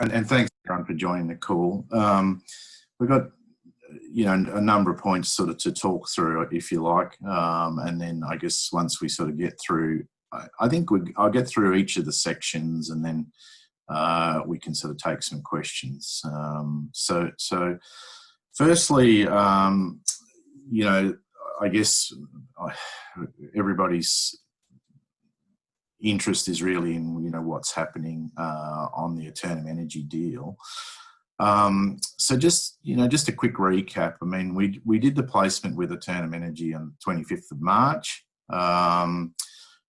And thanks everyone for joining the call. We've got a number of points sort of to talk through, if you like, and then I guess once we sort of get through, I think I'll get through each of the sections, and then we can sort of take some questions. So firstly, I guess everybody's interest is really in what's happening on the Aeturnum energy deal. So just a quick recap. I mean, we did the placement with Aeturnum Energy on 25th of March.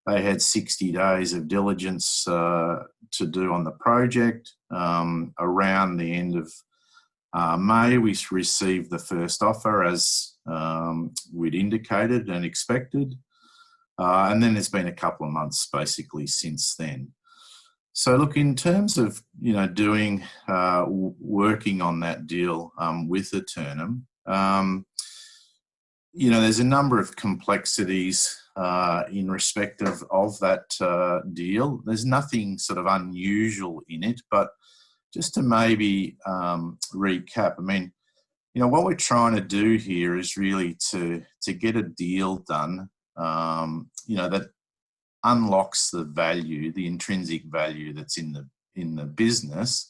They had 60 days of diligence to do on the project. Around the end of May, we received the first offer as we'd indicated and expected. And then there's been a couple of months basically since then. So look, in terms of, working on that deal with Aeturnum, there's a number of complexities in respect of that deal. There's nothing sort of unusual in it, but just to maybe recap, I mean, what we're trying to do here is really to get a deal done, that unlocks the value, the intrinsic value that's in the business,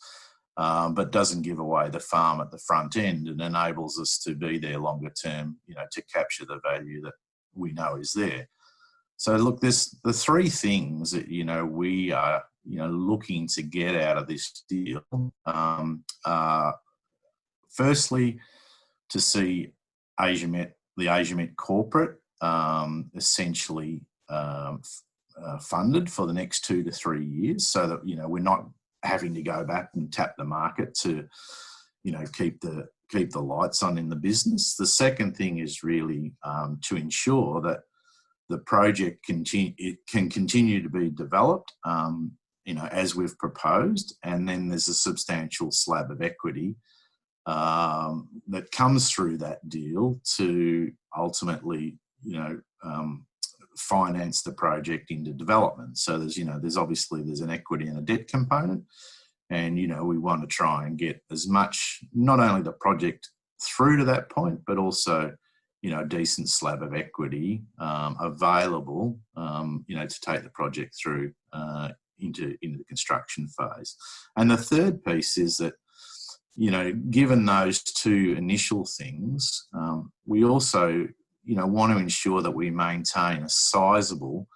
but doesn't give away the farm at the front end, and enables us to be there longer term, to capture the value that we know is there. So look, there's the three things that we are looking to get out of this deal. Firstly, to see Asiamet, the Asiamet corporate, essentially funded for the next 2 to 3 years, so that we're not having to go back and tap the market to keep the lights on in the business. The second thing is really to ensure that the project can continue to be developed as we've proposed, and then there's a substantial slab of equity that comes through that deal to ultimately finance the project into development. So there's obviously an equity and a debt component, and we want to try and get as much, not only the project through to that point, but also a decent slab of equity available to take the project through into the construction phase. And the third piece is that given those two initial things, we also want to ensure that we maintain a sizable,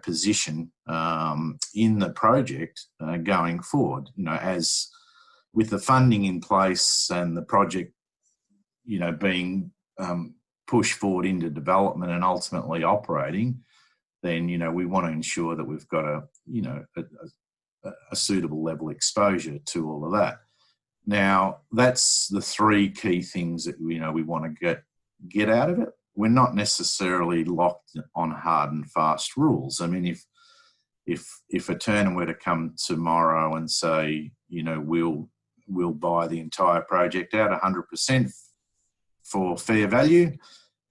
position in the project going forward. As with the funding in place and the project, being pushed forward into development and ultimately operating, then we want to ensure that we've got a suitable level exposure to all of that. Now, that's the three key things that we want to get out of it. We're not necessarily locked on hard and fast rules. I mean, if Aeturnum were to come tomorrow and say, we'll buy the entire project out 100% for fair value,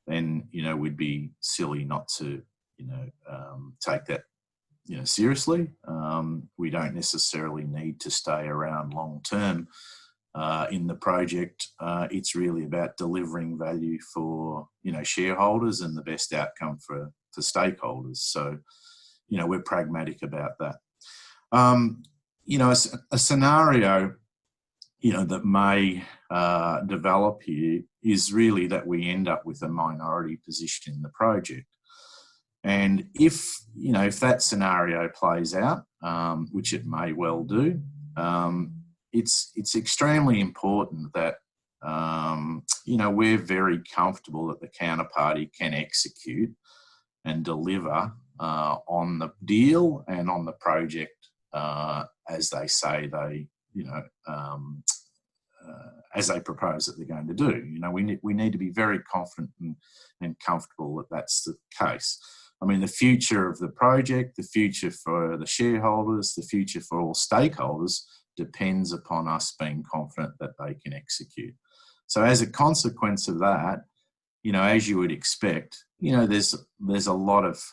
then we'd be silly not to take that seriously. We don't necessarily need to stay around long term in the project. It's really about delivering value for shareholders and the best outcome for stakeholders. So we're pragmatic about that. A scenario that may develop here is really that we end up with a minority position in the project. And if that scenario plays out, which it may well do, it's extremely important that we're very comfortable that the counterparty can execute and deliver on the deal and on the project as they say they as they propose that they're going to do. We need to be very confident and comfortable that that's the case. I mean, the future of the project, the future for the shareholders, the future for all stakeholders depends upon us being confident that they can execute. So as a consequence of that, as you would expect, there's a lot of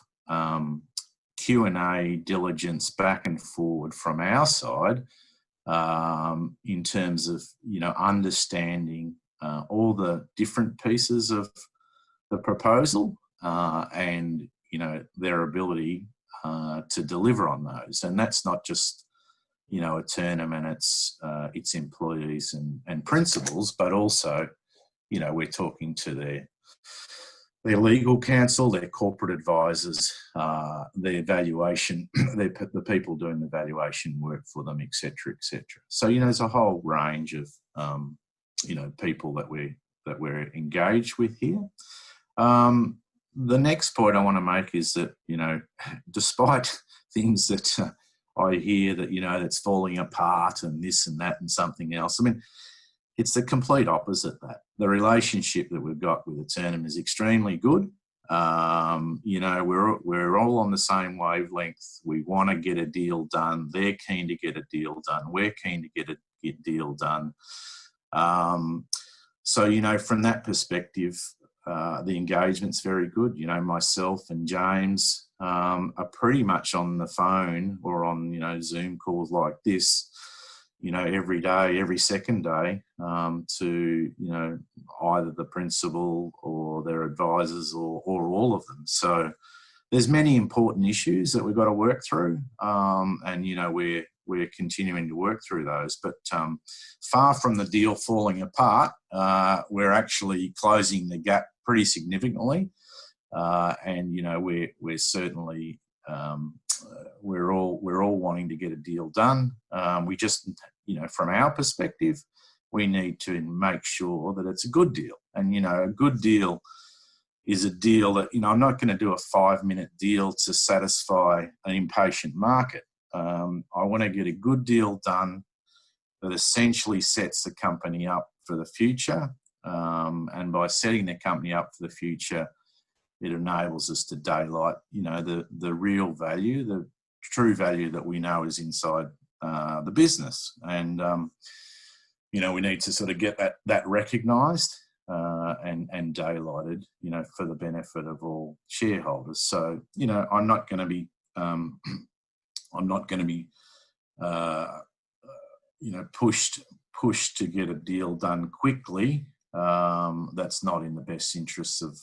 Q&A diligence back and forward from our side in terms of, understanding all the different pieces of the proposal and, their ability to deliver on those. And that's not just, Aeturnum and its employees and principals, but also, we're talking to their legal counsel, their corporate advisors, their valuation, the people doing the valuation work for them, et cetera, et cetera. So, there's a whole range of, people that we're engaged with here. The next point I want to make is that, despite things that I hear that, that's falling apart and this and that and something else, I mean, it's the complete opposite that. The relationship that we've got with Aeturnum is extremely good. We're all on the same wavelength. We want to get a deal done. They're keen to get a deal done. We're keen to get a deal done. So, from that perspective, the engagement's very good. Myself and James are pretty much on the phone or on, Zoom calls like this, every day, every second day, to, either the principal or their advisors or all of them. So there's many important issues that we've got to work through. And, we're continuing to work through those. But far from the deal falling apart, we're actually closing the gap pretty significantly. And, we're certainly... we're all wanting to get a deal done. We just, from our perspective, we need to make sure that it's a good deal. And, a good deal is a deal that, I'm not going to do a 5-minute deal to satisfy an impatient market. I want to get a good deal done that essentially sets the company up for the future. And by setting the company up for the future, it enables us to daylight, the real value, the true value that we know is inside the business. And, we need to sort of get that recognised and daylighted, for the benefit of all shareholders. So, I'm not going to be, pushed to get a deal done quickly. That's not in the best interests of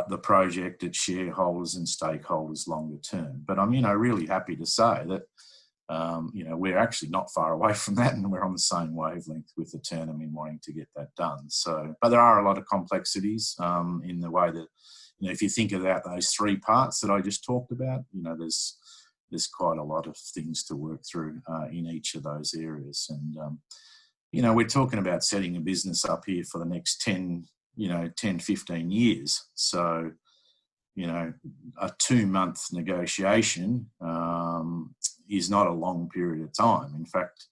the project, its shareholders and stakeholders longer term. But I'm, really happy to say that, we're actually not far away from that, and we're on the same wavelength with Aeturnum in wanting to get that done. So, but there are a lot of complexities in the way that, if you think about those 3 parts that I just talked about, there's quite a lot of things to work through in each of those areas. And, we're talking about setting a business up here for the next 10, 15 years. So, a 2-month negotiation is not a long period of time. In fact,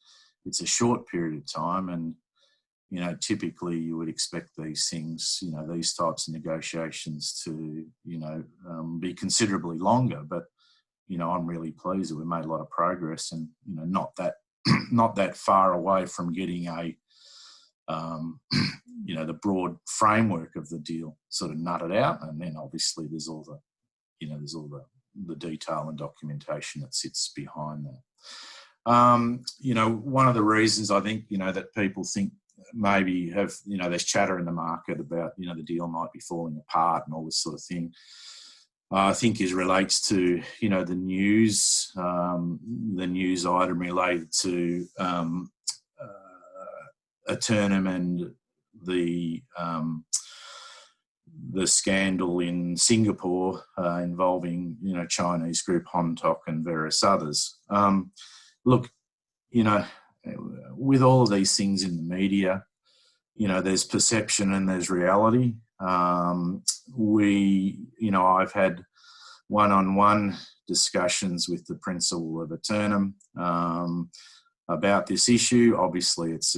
it's a short period of time. And, typically you would expect these things, these types of negotiations to, be considerably longer. But, I'm really pleased that we made a lot of progress and, not that far away from getting the broad framework of the deal sort of nutted out. And then obviously there's all the detail and documentation that sits behind that. One of the reasons I think, that people think maybe have, there's chatter in the market about, the deal might be falling apart and all this sort of thing, I think relates to, the news item related to Aeturnum and the scandal in Singapore involving, Chinese group Hontok and various others. Look, with all of these things in the media, there's perception and there's reality. I've had one-on-one discussions with the principal of Aeturnum about this issue. Obviously, it's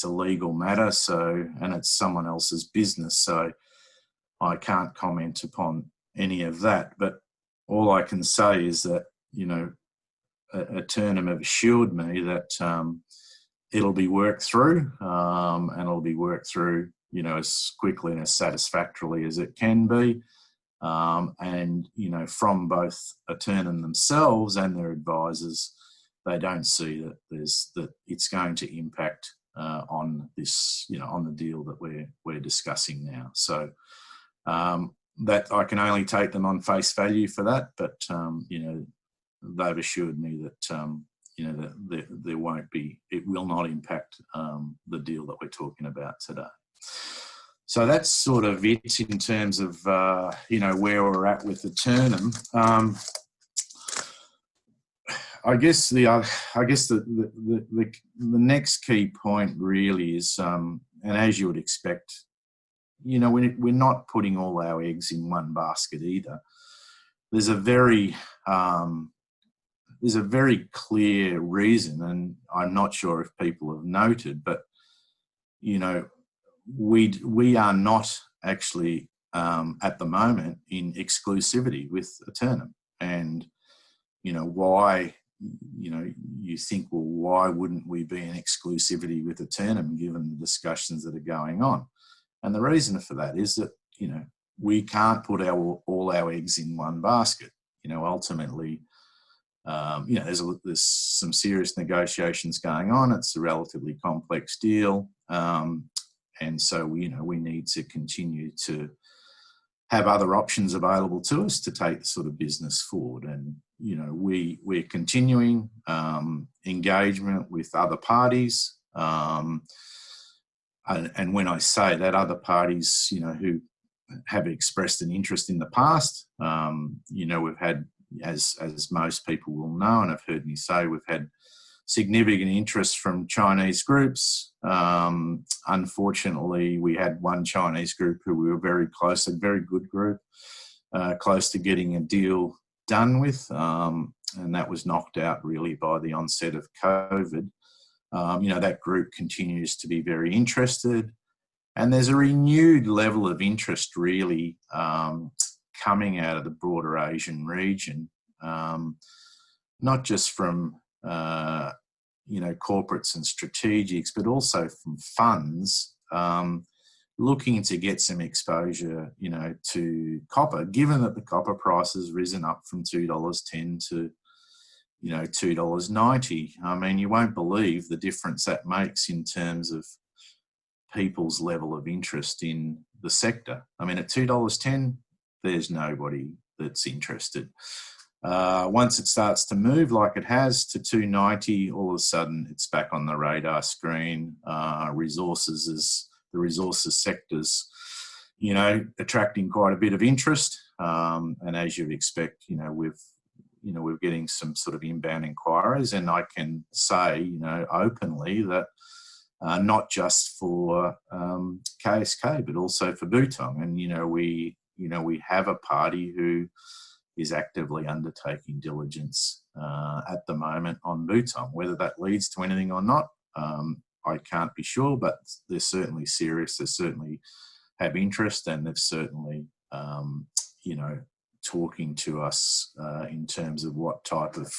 a legal matter, and it's someone else's business, so I can't comment upon any of that. But all I can say is that Aeturnum have assured me that it'll be worked through, and it'll be worked through, as quickly and as satisfactorily as it can be. And from both Aeturnum themselves and their advisors, they don't see that it's going to impact on this, on the deal that we're discussing now. So that I can only take them on face value for that, but they've assured me that that there won't be, it will not impact the deal that we're talking about today. So that's sort of it in terms of where we're at with Aeturnum. I guess the next key point really is, and as you would expect, we're not putting all our eggs in one basket either. There's a very clear reason, and I'm not sure if people have noted, but we are not actually at the moment in exclusivity with Aeturnum, and why. You think, well, why wouldn't we be in exclusivity with Aeturnum given the discussions that are going on? And the reason for that is that, we can't put all our eggs in one basket. Ultimately, there's some serious negotiations going on. It's a relatively complex deal. And so, we need to continue to have other options available to us to take the sort of business forward. And, we're continuing engagement with other parties. And when I say that, other parties, who have expressed an interest in the past, we've had, as most people will know, and have heard me say, we've had significant interest from Chinese groups. Unfortunately, we had one Chinese group who we were very close, a very good group, close to getting a deal done with, and that was knocked out really by the onset of COVID. That group continues to be very interested, and there's a renewed level of interest really coming out of the broader Asian region, not just from corporates and strategics, but also from funds looking to get some exposure, to copper, given that the copper price has risen up from $2.10 to, $2.90. I mean, you won't believe the difference that makes in terms of people's level of interest in the sector. I mean, at $2.10, there's nobody that's interested. Once it starts to move like it has to $2.90, all of a sudden it's back on the radar screen. The resources sectors, attracting quite a bit of interest. And as you'd expect, we're getting some sort of inbound inquiries, and I can say, openly that not just for KSK, but also for Beutong. And, we have a party who is actively undertaking diligence at the moment on Beutong. Whether that leads to anything or not, I can't be sure, but they're certainly serious. They certainly have interest, and they've certainly, talking to us in terms of what type of,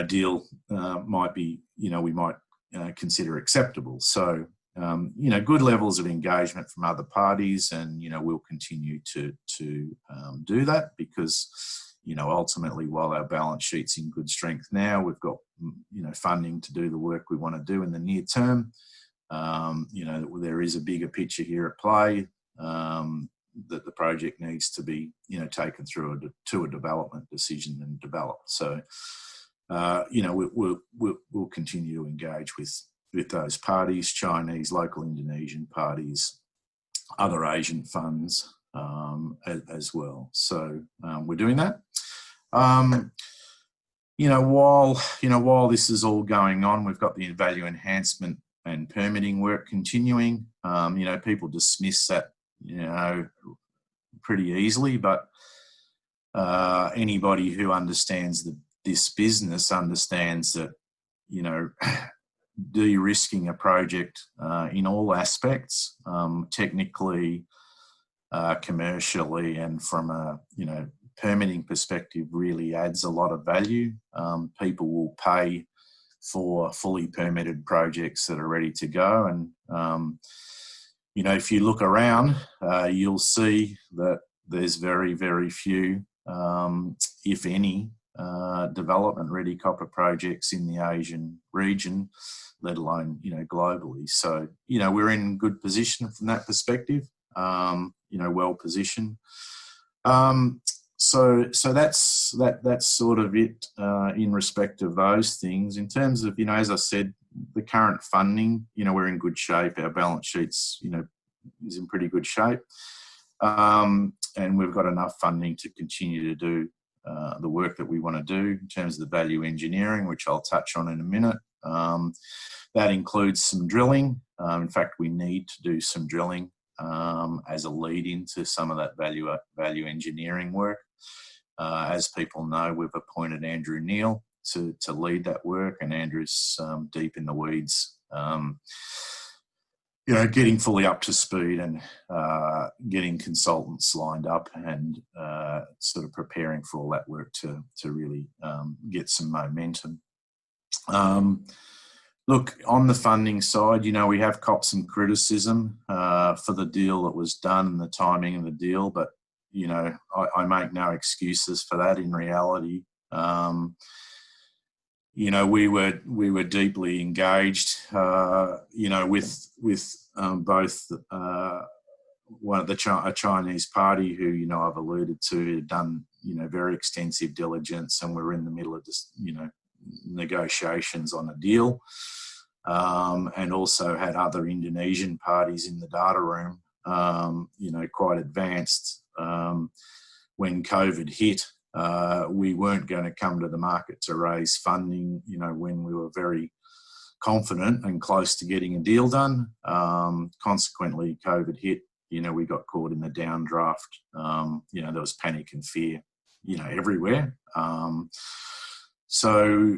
deal might be, we might consider acceptable. So, good levels of engagement from other parties, and, we'll continue to do that because, ultimately, while our balance sheet's in good strength now, we've got, funding to do the work we want to do in the near term. There is a bigger picture here at play that the project needs to be, taken through to a development decision and developed. So, we'll continue to engage with those parties, Chinese, local Indonesian parties, other Asian funds as well. So we're doing that. While this is all going on, we've got the value enhancement and permitting work continuing. People dismiss that, pretty easily, but anybody who understands this business understands that, de-risking a project in all aspects, technically, commercially, and from a permitting perspective, really adds a lot of value. People will pay for fully permitted projects that are ready to go, and if you look around, you'll see that there's very, very few, if any, development-ready copper projects in the Asian region, let alone, globally. So, we're in good position from that perspective, well positioned. So that's sort of it in respect of those things. In terms of, as I said, the current funding, we're in good shape. Our balance sheet's, is in pretty good shape. And we've got enough funding to continue to do the work that we want to do in terms of the value engineering, which I'll touch on in a minute. That includes some drilling. In fact, we need to do some drilling as a lead into some of that value engineering work. As people know, we've appointed Andrew Neal to lead that work, and Andrew's deep in the weeds, getting fully up to speed and getting consultants lined up and sort of preparing for all that work to really get some momentum. Look, on the funding side, we have copped some criticism for the deal that was done and the timing of the deal, but, I make no excuses for that in reality. We were deeply engaged, with both one of a Chinese party who, I've alluded to, had done, very extensive diligence, and we're in the middle of just, negotiations on a deal, and also had other Indonesian parties in the data room, quite advanced. When COVID hit, we weren't going to come to the market to raise funding, when we were very confident and close to getting a deal done. Consequently, COVID hit, we got caught in the downdraft. There was panic and fear, everywhere. So,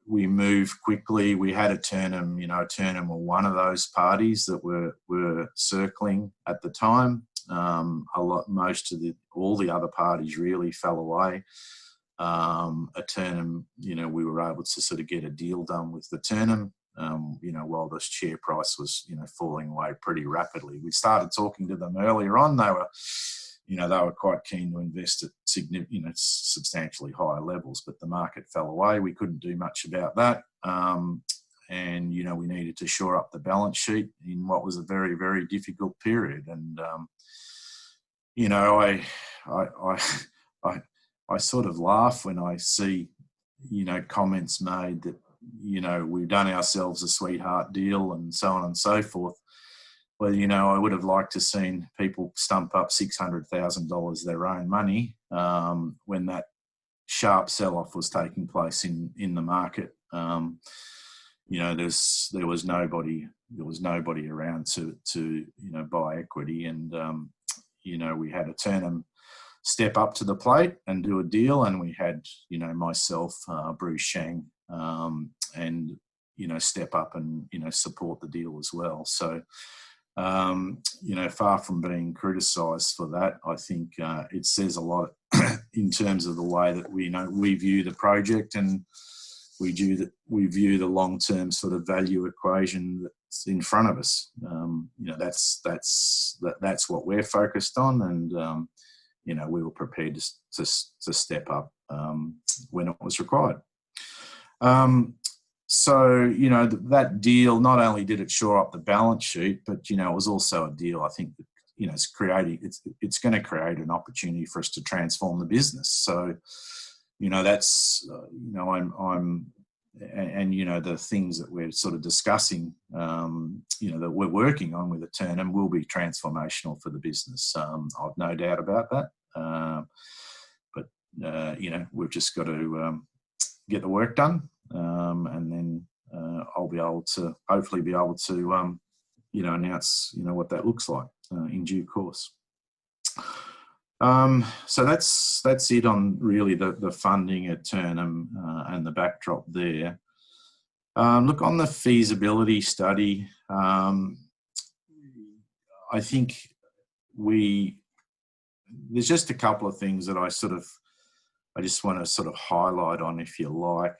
we moved quickly. We had Aeturnum, Aeturnum were one of those parties that were circling at the time. All the other parties really fell away. Aeturnum, we were able to sort of get a deal done with Aeturnum, while the share price was, falling away pretty rapidly. We started talking to them earlier on. They were quite keen to invest at substantially higher levels, but the market fell away. We couldn't do much about that. And, we needed to shore up the balance sheet in what was a very, very difficult period. And, I sort of laugh when I see, comments made that, we've done ourselves a sweetheart deal and so on and so forth. Well, I would have liked to seen people stump up $600,000 their own money when that sharp sell-off was taking place in the market. There was nobody around to buy equity, and we had Aeturnum step up to the plate and do a deal, and we had myself, Bruce Shang, and step up and support the deal as well. So far from being criticised for that, I think it says a lot in terms of the way that we view the project, and we view the long-term sort of value equation that's in front of us. That's what we're focused on, and we were prepared to step up when it was required. So, that deal, not only did it shore up the balance sheet, but, it was also a deal, I think, that, it's going to create an opportunity for us to transform the business. So, that's, the things that we're sort of discussing, that we're working on with Aeturnum will be transformational for the business. I've no doubt about that. But we've just got to get the work done. And then I'll be able to hopefully announce what that looks like in due course. So that's it on really the funding at Aeturnum and the backdrop there. Look, on the feasibility study, I think there's just a couple of things that I just want to sort of highlight on, if you like.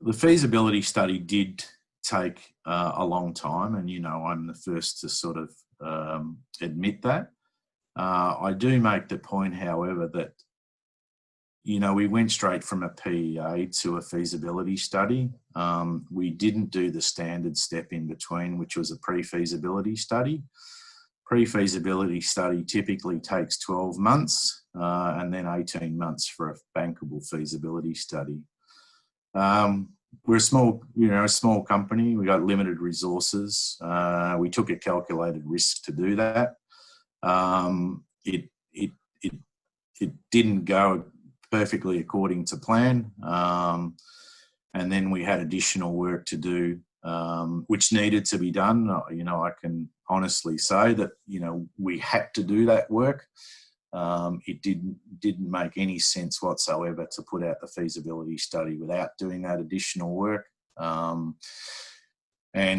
The feasibility study did take a long time, and I'm the first to sort of admit that. I do make the point, however, that we went straight from a PEA to a feasibility study. We didn't do the standard step in between, which was a pre-feasibility study. Pre-feasibility study typically takes 12 months and then 18 months for a bankable feasibility study. We're a small company. We got limited resources. We took a calculated risk to do that. It didn't go perfectly according to plan. And then we had additional work to do, which needed to be done. I can honestly say that, we had to do that work. It didn't make any sense whatsoever to put out the feasibility study without doing that additional work. And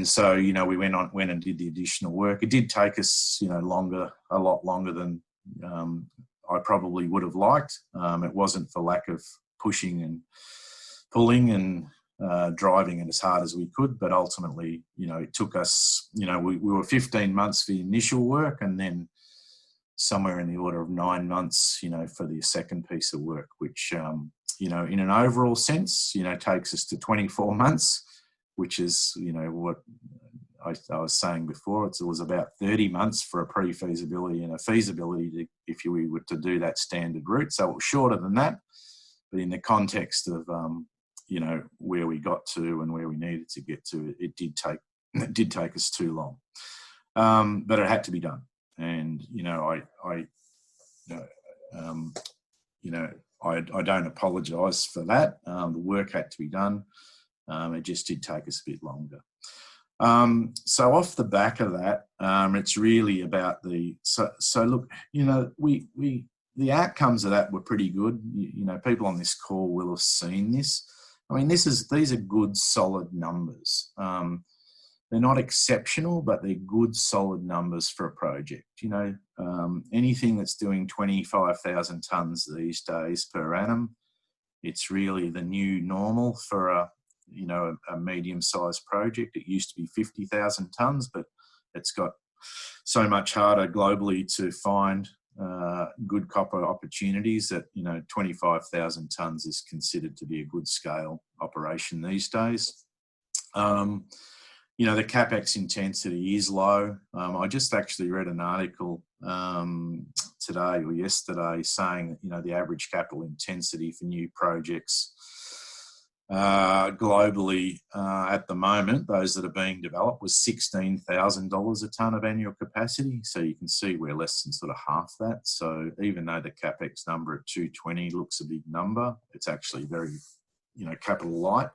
so, we went and did the additional work. It did take us, a lot longer than I probably would have liked. It wasn't for lack of pushing and pulling and driving it as hard as we could, but ultimately, it took us, we were 15 months for the initial work, and then somewhere in the order of 9 months, for the second piece of work, which, in an overall sense, takes us to 24 months, which is, what I was saying before. It was about 30 months for a pre-feasibility and a feasibility if we were to do that standard route. So it was shorter than that, but in the context of, where we got to and where we needed to get to, it did take us too long. But it had to be done. And, I don't apologise for that. The work had to be done. It just did take us a bit longer. So off the back of that, it's really about so look, the outcomes of that were pretty good. People on this call will have seen this. I mean, these are good, solid numbers. They're not exceptional, but they're good, solid numbers for a project. Anything that's doing 25,000 tonnes these days per annum, it's really the new normal for a medium-sized project. It used to be 50,000 tonnes, but it's got so much harder globally to find good copper opportunities that 25,000 tonnes is considered to be a good scale operation these days. The CapEx intensity is low. I just actually read an article today or yesterday saying that the average capital intensity for new projects globally at the moment, those that are being developed, was $16,000 a tonne of annual capacity. So you can see we're less than sort of half that. So even though the CapEx number at 220 looks a big number, it's actually very, capital light.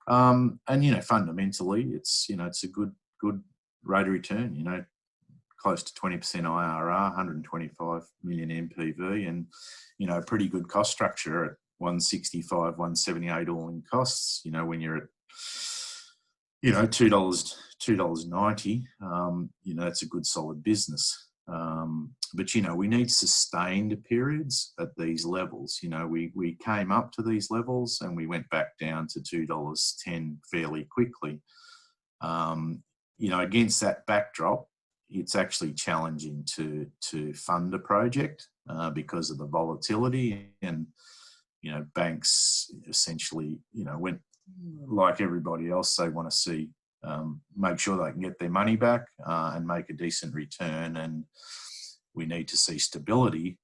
And fundamentally, it's a good rate of return. Close to 20% IRR, 125 million NPV, and a pretty good cost structure at 165, 178 all-in costs. When you're at $2.90, that's a good solid business. But we need sustained periods at these levels. We came up to these levels and we went back down to $2.10 fairly quickly. Against that backdrop, it's actually challenging to fund a project because of the volatility, and banks essentially went like everybody else. They want to see make sure they can get their money back and make a decent return, and we need to see stability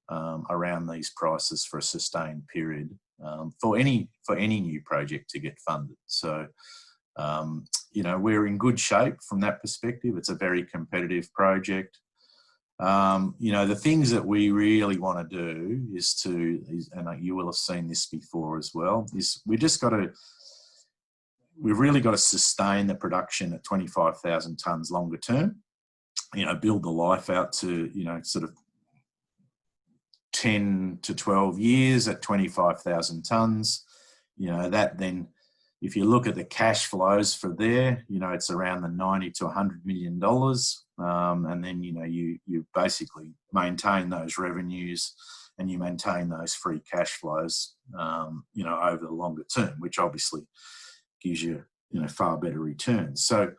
around these prices for a sustained period for any new project to get funded. So we're in good shape from that perspective. It's a very competitive project. The things that we really want to do and you will have seen this before as well, is we've really got to sustain the production at 25,000 tonnes longer term. Build the life out to, sort of 10 to 12 years at 25,000 tonnes. That then, if you look at the cash flows for there, it's around the $90 to $100 million. And then, you basically maintain those revenues and you maintain those free cash flows, over the longer term, which obviously gives you, far better returns. So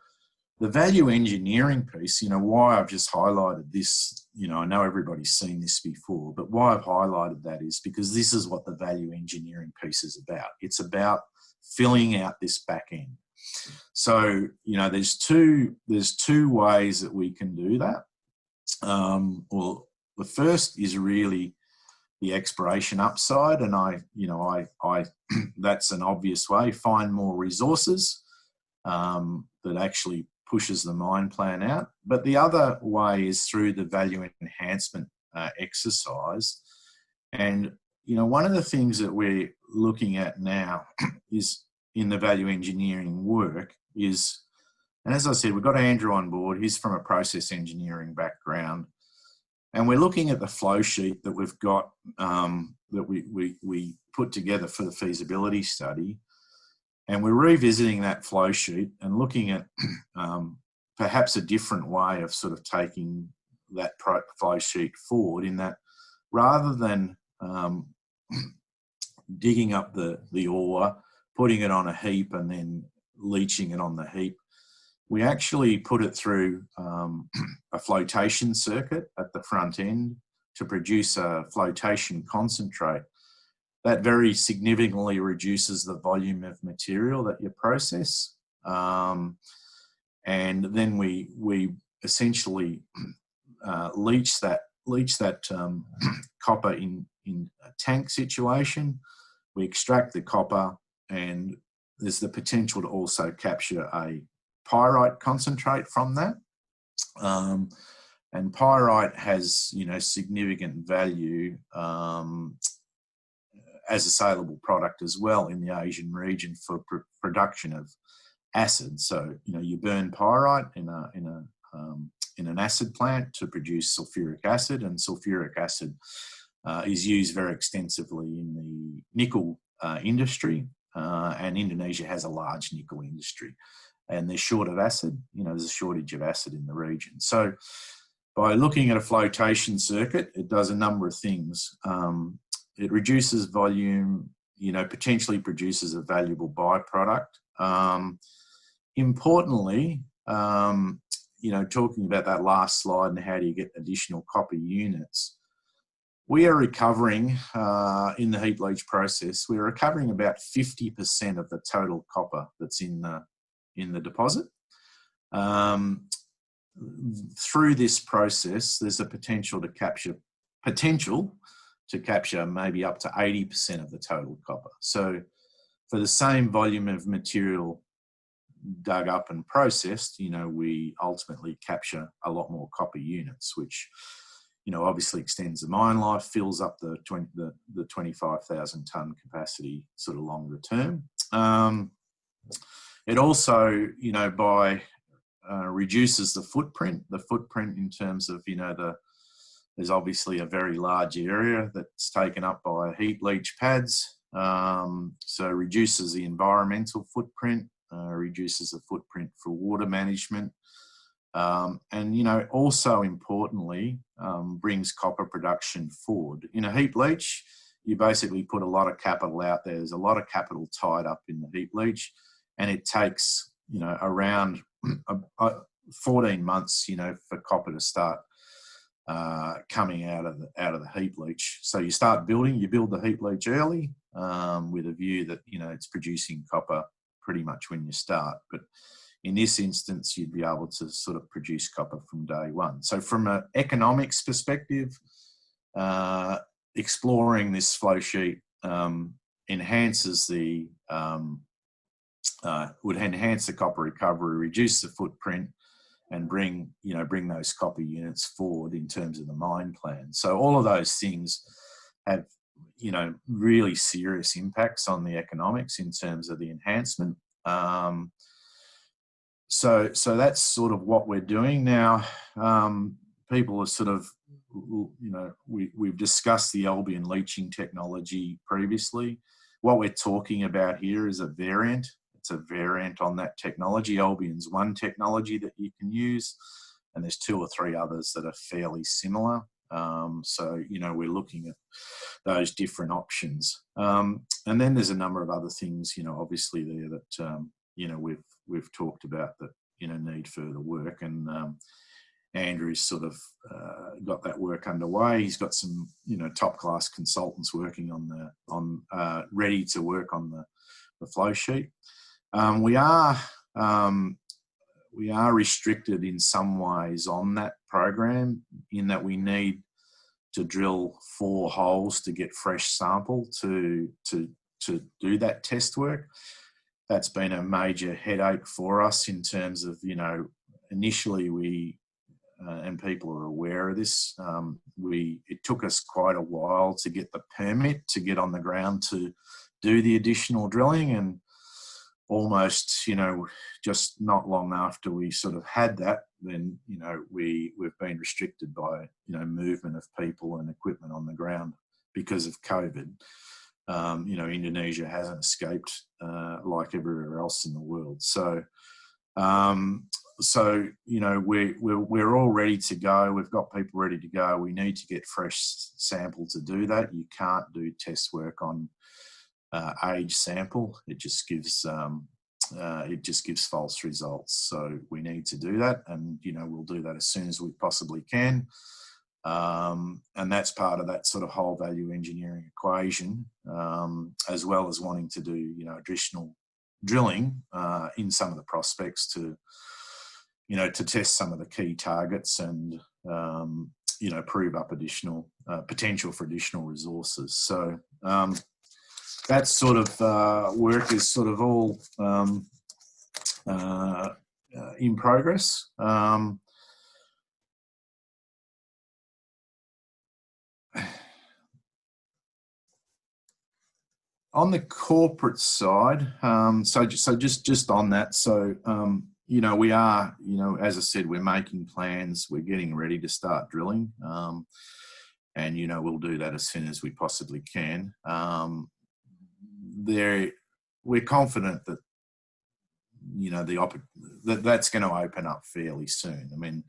The value engineering piece, why I've just highlighted this, I know everybody's seen this before, but why I've highlighted that is because this is what the value engineering piece is about. It's about filling out this back end. So, there's two ways that we can do that. Well, the first is really the exploration upside, and I that's an obvious way. Find more resources that actually pushes the mine plan out. But the other way is through the value enhancement exercise. And one of the things that we're looking at now is in the value engineering work is, and as I said, we've got Andrew on board. He's from a process engineering background. And we're looking at the flow sheet that we've got, that we put together for the feasibility study. And we're revisiting that flow sheet and looking at perhaps a different way of sort of taking that flow sheet forward, in that rather than digging up the ore, putting it on a heap and then leaching it on the heap, we actually put it through a flotation circuit at the front end to produce a flotation concentrate. That very significantly reduces the volume of material that you process. And then we essentially leach that copper in a tank situation. We extract the copper, and there's the potential to also capture a pyrite concentrate from that. And pyrite has, significant value as a saleable product as well in the Asian region for production of acid. So, you burn pyrite in an acid plant to produce sulfuric acid, and sulfuric acid is used very extensively in the nickel industry, and Indonesia has a large nickel industry. And they're short of acid, there's a shortage of acid in the region. So by looking at a flotation circuit, it does a number of things. It reduces volume, potentially produces a valuable byproduct. Importantly, talking about that last slide and how do you get additional copper units, we are recovering, in the heap leach process, we're recovering about 50% of the total copper that's in the deposit. Through this process, there's a potential to capture maybe up to 80% of the total copper. So for the same volume of material dug up and processed, we ultimately capture a lot more copper units, which, obviously extends the mine life, fills up the 25,000 tonne capacity sort of longer term. It also, reduces the footprint in terms of, there's obviously a very large area that's taken up by heap leach pads. So reduces the environmental footprint, reduces the footprint for water management. And, also importantly, brings copper production forward. In a heap leach, you basically put a lot of capital out there. There's a lot of capital tied up in the heap leach, and it takes, around 14 months, for copper to start coming out of the heap leach. So you build the heap leach early, with a view that, it's producing copper pretty much when you start. But in this instance, you'd be able to sort of produce copper from day one. So from an economics perspective, exploring this flow sheet enhances would enhance the copper recovery, reduce the footprint, and bring those copper units forward in terms of the mine plan. So all of those things have, really serious impacts on the economics in terms of the enhancement. So that's sort of what we're doing now. People are sort of, we've discussed the Albion leaching technology previously. What we're talking about here is a variant. It's a variant on that technology. Albion's one technology that you can use, and there's 2 or 3 others that are fairly similar. So, we're looking at those different options. And then there's a number of other things, obviously there that, we've talked about that, need further work. And Andrew's sort of got that work underway. He's got some top class consultants working on ready to work on the flow sheet. We are restricted in some ways on that program, in that we need to drill 4 holes to get fresh sample to do that test work. That's been a major headache for us in terms of, initially we, and people are aware of this, it took us quite a while to get the permit to get on the ground to do the additional drilling, and almost, just not long after we sort of had that, then, we've been restricted by, movement of people and equipment on the ground because of COVID. Indonesia hasn't escaped like everywhere else in the world. So, we're all ready to go. We've got people ready to go. We need to get fresh sample to do that. You can't do test work on age sample. It just gives false results. So we need to do that, and we'll do that as soon as we possibly can. And that's part of that sort of whole value engineering equation, as well as wanting to do additional drilling in some of the prospects to test some of the key targets and prove up additional potential for additional resources. So that sort of work is sort of all in progress. On the corporate side, so just on that, so we are, as I said, we're making plans, we're getting ready to start drilling, and we'll do that as soon as we possibly can. We're confident that that's going to open up fairly soon. I mean,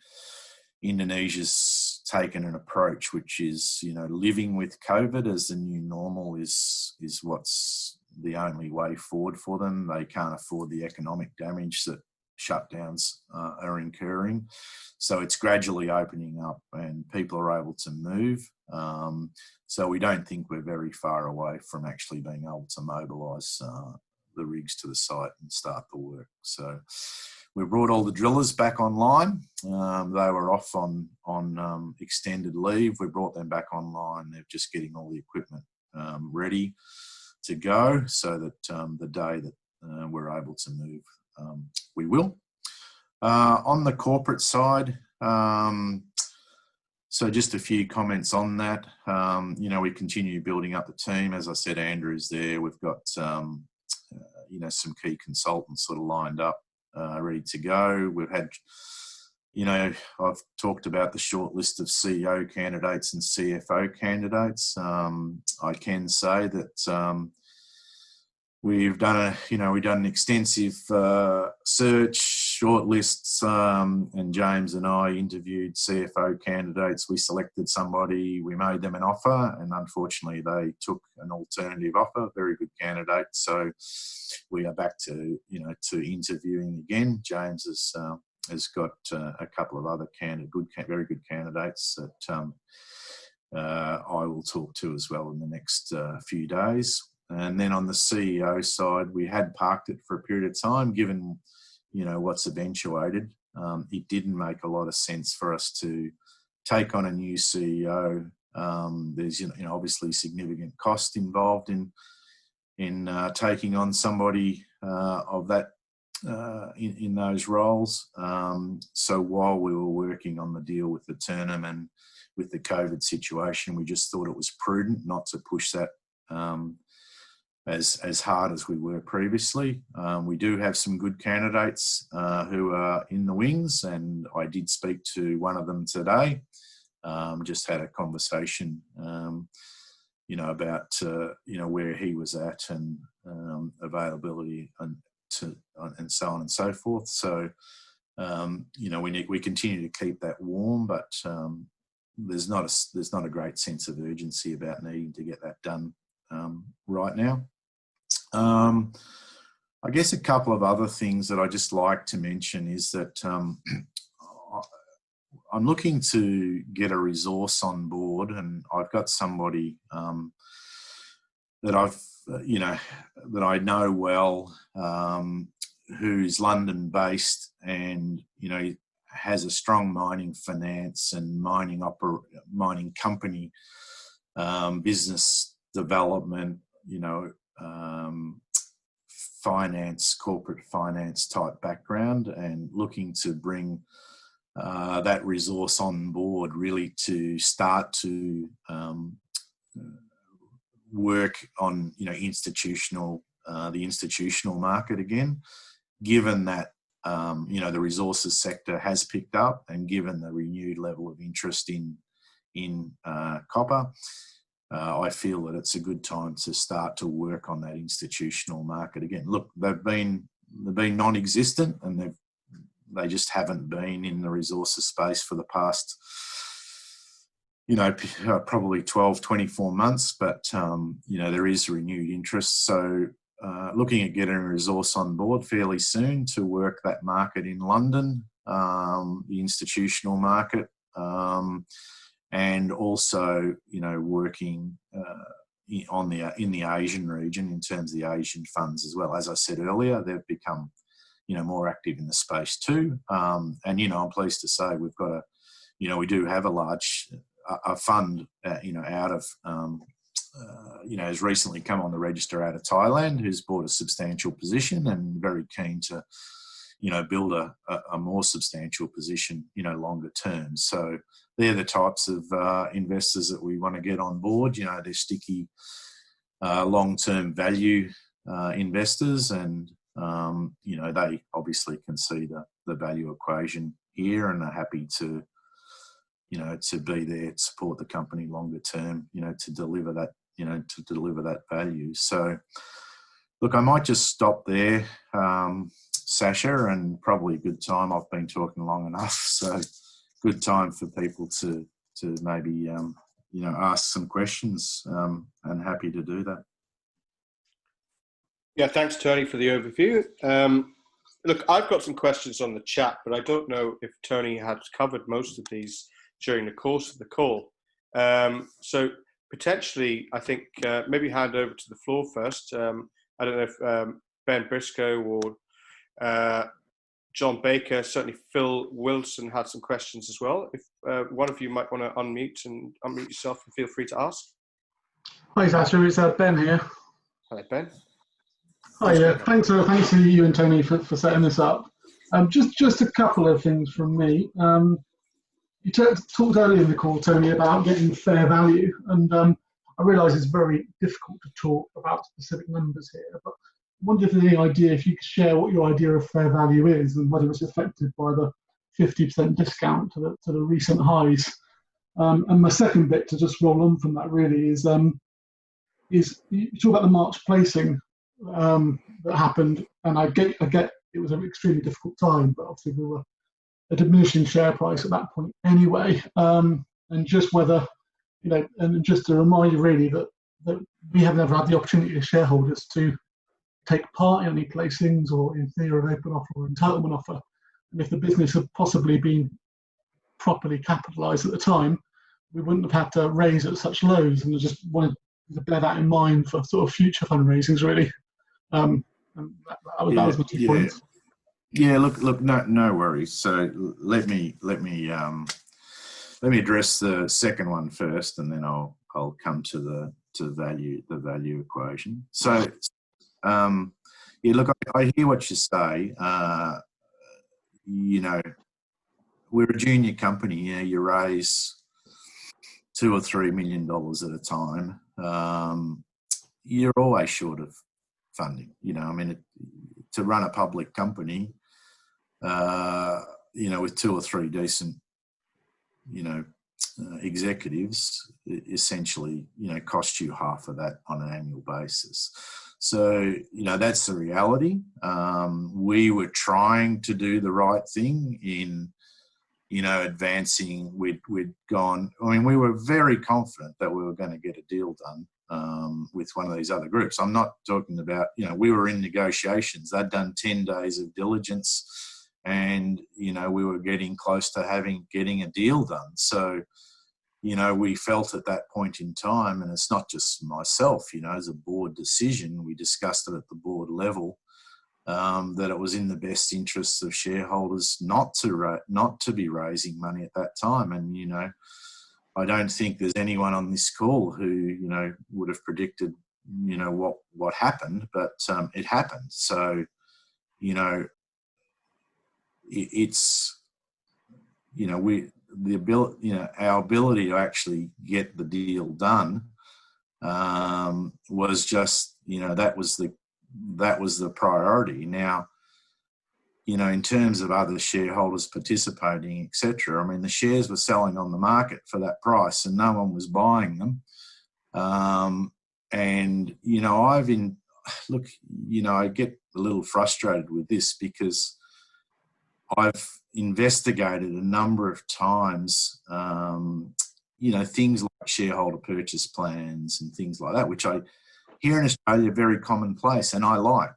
Indonesia's taken an approach which is, living with COVID as the new normal is what's the only way forward for them. They can't afford the economic damage that shutdowns are incurring. So it's gradually opening up and people are able to move. So we don't think we're very far away from actually being able to mobilise the rigs to the site and start the work. So we brought all the drillers back online. They were off on extended leave. We brought them back online. They're just getting all the equipment ready to go, so that the day that we're able to move, we will. On the corporate side, so just a few comments on that. We continue building up the team. As I said, Andrew's there. We've got some key consultants sort of lined up, ready to go. We've had, I've talked about the short list of CEO candidates and CFO candidates. I can say that we've done an extensive search, short lists, and James and I interviewed CFO candidates. We selected somebody, we made them an offer, and unfortunately they took an alternative offer, very good candidate. So we are back to interviewing again. James has got a couple of other very good candidates that I will talk to as well in the next few days. And then on the CEO side, we had parked it for a period of time, given what's eventuated. It didn't make a lot of sense for us to take on a new CEO. There's obviously significant cost involved in taking on somebody of that in those roles. So while we were working on the deal with Aeturnum and with the COVID situation, we just thought it was prudent not to push that as hard as we were previously. We do have some good candidates who are in the wings, and I did speak to one of them today. Just had a conversation, about where he was at and availability and so on and so forth. So we continue to keep that warm, but there's not a great sense of urgency about needing to get that done right now. I guess a couple of other things that I just like to mention is that I'm looking to get a resource on board, and I've got somebody that that I know well, who's London based, and has a strong mining finance and mining company, business development, finance, corporate finance type background, and looking to bring that resource on board really to start to work on the institutional market again, given that the resources sector has picked up, and given the renewed level of interest in copper. I feel that it's a good time to start to work on that institutional market again. Look, they've been non-existent, and they just haven't been in the resources space for the past, probably 12, 24 months. But there is renewed interest. So looking at getting a resource on board fairly soon to work that market in London, the institutional market. And also, working in the Asian region in terms of the Asian funds as well. As I said earlier, they've become, more active in the space too. And I'm pleased to say we've got we do have a large fund, out of, has recently come on the register out of Thailand, who's bought a substantial position and very keen to, build a more substantial position, longer term. So they're the types of investors that we want to get on board. They're sticky, long-term value investors, and they obviously can see the value equation here, and are happy to to be there to support the company longer term. To deliver that value. So look, I might just stop there, Sasha, and probably a good time. I've been talking long enough, so good time for people to maybe ask some questions, and happy to do that. Yeah, thanks, Tony, for the overview. Look, I've got some questions on the chat, but I don't know if Tony has covered most of these during the course of the call. So potentially, I think maybe hand over to the floor first. I don't know if Ben Briscoe or John Baker, certainly Phil Wilson had some questions as well. If one of you might want to unmute yourself, and feel free to ask. Hi, Sasha. It's Ben here. Hi, Ben. Hi. Thanks to you and Tony for setting this up. Just a couple of things from me. You talked earlier in the call, Tony, about getting fair value, and I realise it's very difficult to talk about specific numbers here, but I wonder if there's any idea, if you could share what your idea of fair value is, and whether it's affected by the 50% discount to the recent highs. And my second bit, to just roll on from that, really, is you talk about the March placing that happened, and I get it was an extremely difficult time, but obviously we were a diminishing share price at that point anyway, and just whether, and just to remind you really that we have never had the opportunity as shareholders to take part in any placings, or in theory of open offer or entitlement offer, and if the business had possibly been properly capitalised at the time, we wouldn't have had to raise at such lows, and I just wanted to bear that in mind for sort of future fundraisings, really. And that was my 2 points. Yeah, look, no worries. So let me address the second one first, and then I'll come to the value equation. So yeah, look, I hear what you say. We're a junior company. You raise $2 or $3 million at a time. You're always short of funding. To run a public company, with 2 or 3 decent, executives, essentially, cost you half of that on an annual basis. So, that's the reality. We were trying to do the right thing in, advancing. We'd gone, we were very confident that we were going to get a deal done. with one of these other groups. I'm not talking about, we were in negotiations. They'd done 10 days of diligence, and, we were getting close to getting a deal done. So, we felt at that point in time, and it's not just myself, as a board decision, we discussed it at the board level, that it was in the best interests of shareholders not to be raising money at that time. And, I don't think there's anyone on this call who, would have predicted, what happened, but it happened. So, it's, our ability to actually get the deal done was just, that was the priority. Now, in terms of other shareholders participating, etc., I mean, the shares were selling on the market for that price and no one was buying them. And, I get a little frustrated with this because I've investigated a number of times, things like shareholder purchase plans and things like that, which I here in Australia are very commonplace and I like.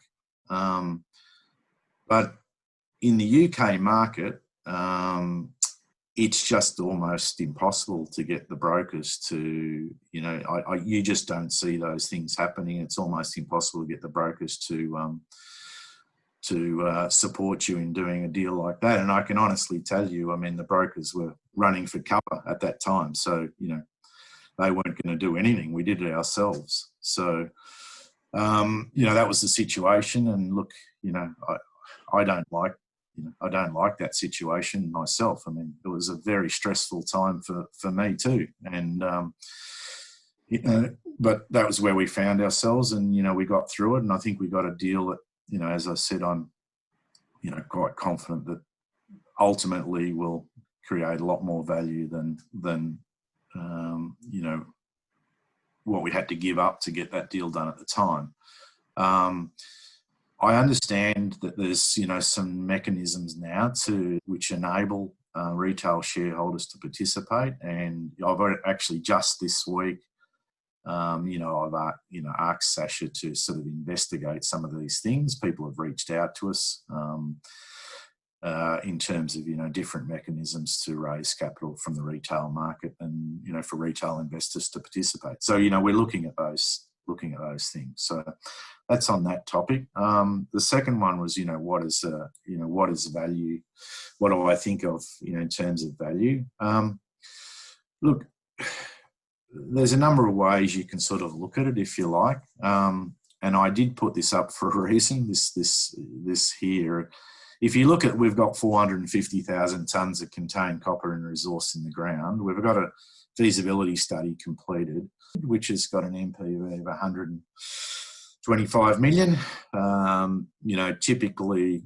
But in the UK market, it's just almost impossible to get the brokers to, you just don't see those things happening. It's almost impossible to get the brokers to support you in doing a deal like that. And I can honestly tell you, I mean, the brokers were running for cover at that time. So, they weren't going to do anything. We did it ourselves. So, that was the situation. And look, I don't like that situation myself. I mean, it was a very stressful time for me too. And, but that was where we found ourselves and, we got through it. And I think we got a deal that, as I said, I'm, quite confident that ultimately will create a lot more value than what we had to give up to get that deal done at the time. I understand that there's, some mechanisms now which enable retail shareholders to participate. And I've actually just this week, I've asked Sasha to sort of investigate some of these things. People have reached out to us in terms of, different mechanisms to raise capital from the retail market and, for retail investors to participate. So, we're looking at those things. So that's on that topic. The second one was, what is value? What do I think of, in terms of value? Look, there's a number of ways you can sort of look at it if you like. And I did put this up for a reason, this here. If you look at, we've got 450,000 tonnes of contained copper and resource in the ground. We've got a feasibility study completed, which has got an NPV of 125 million. Typically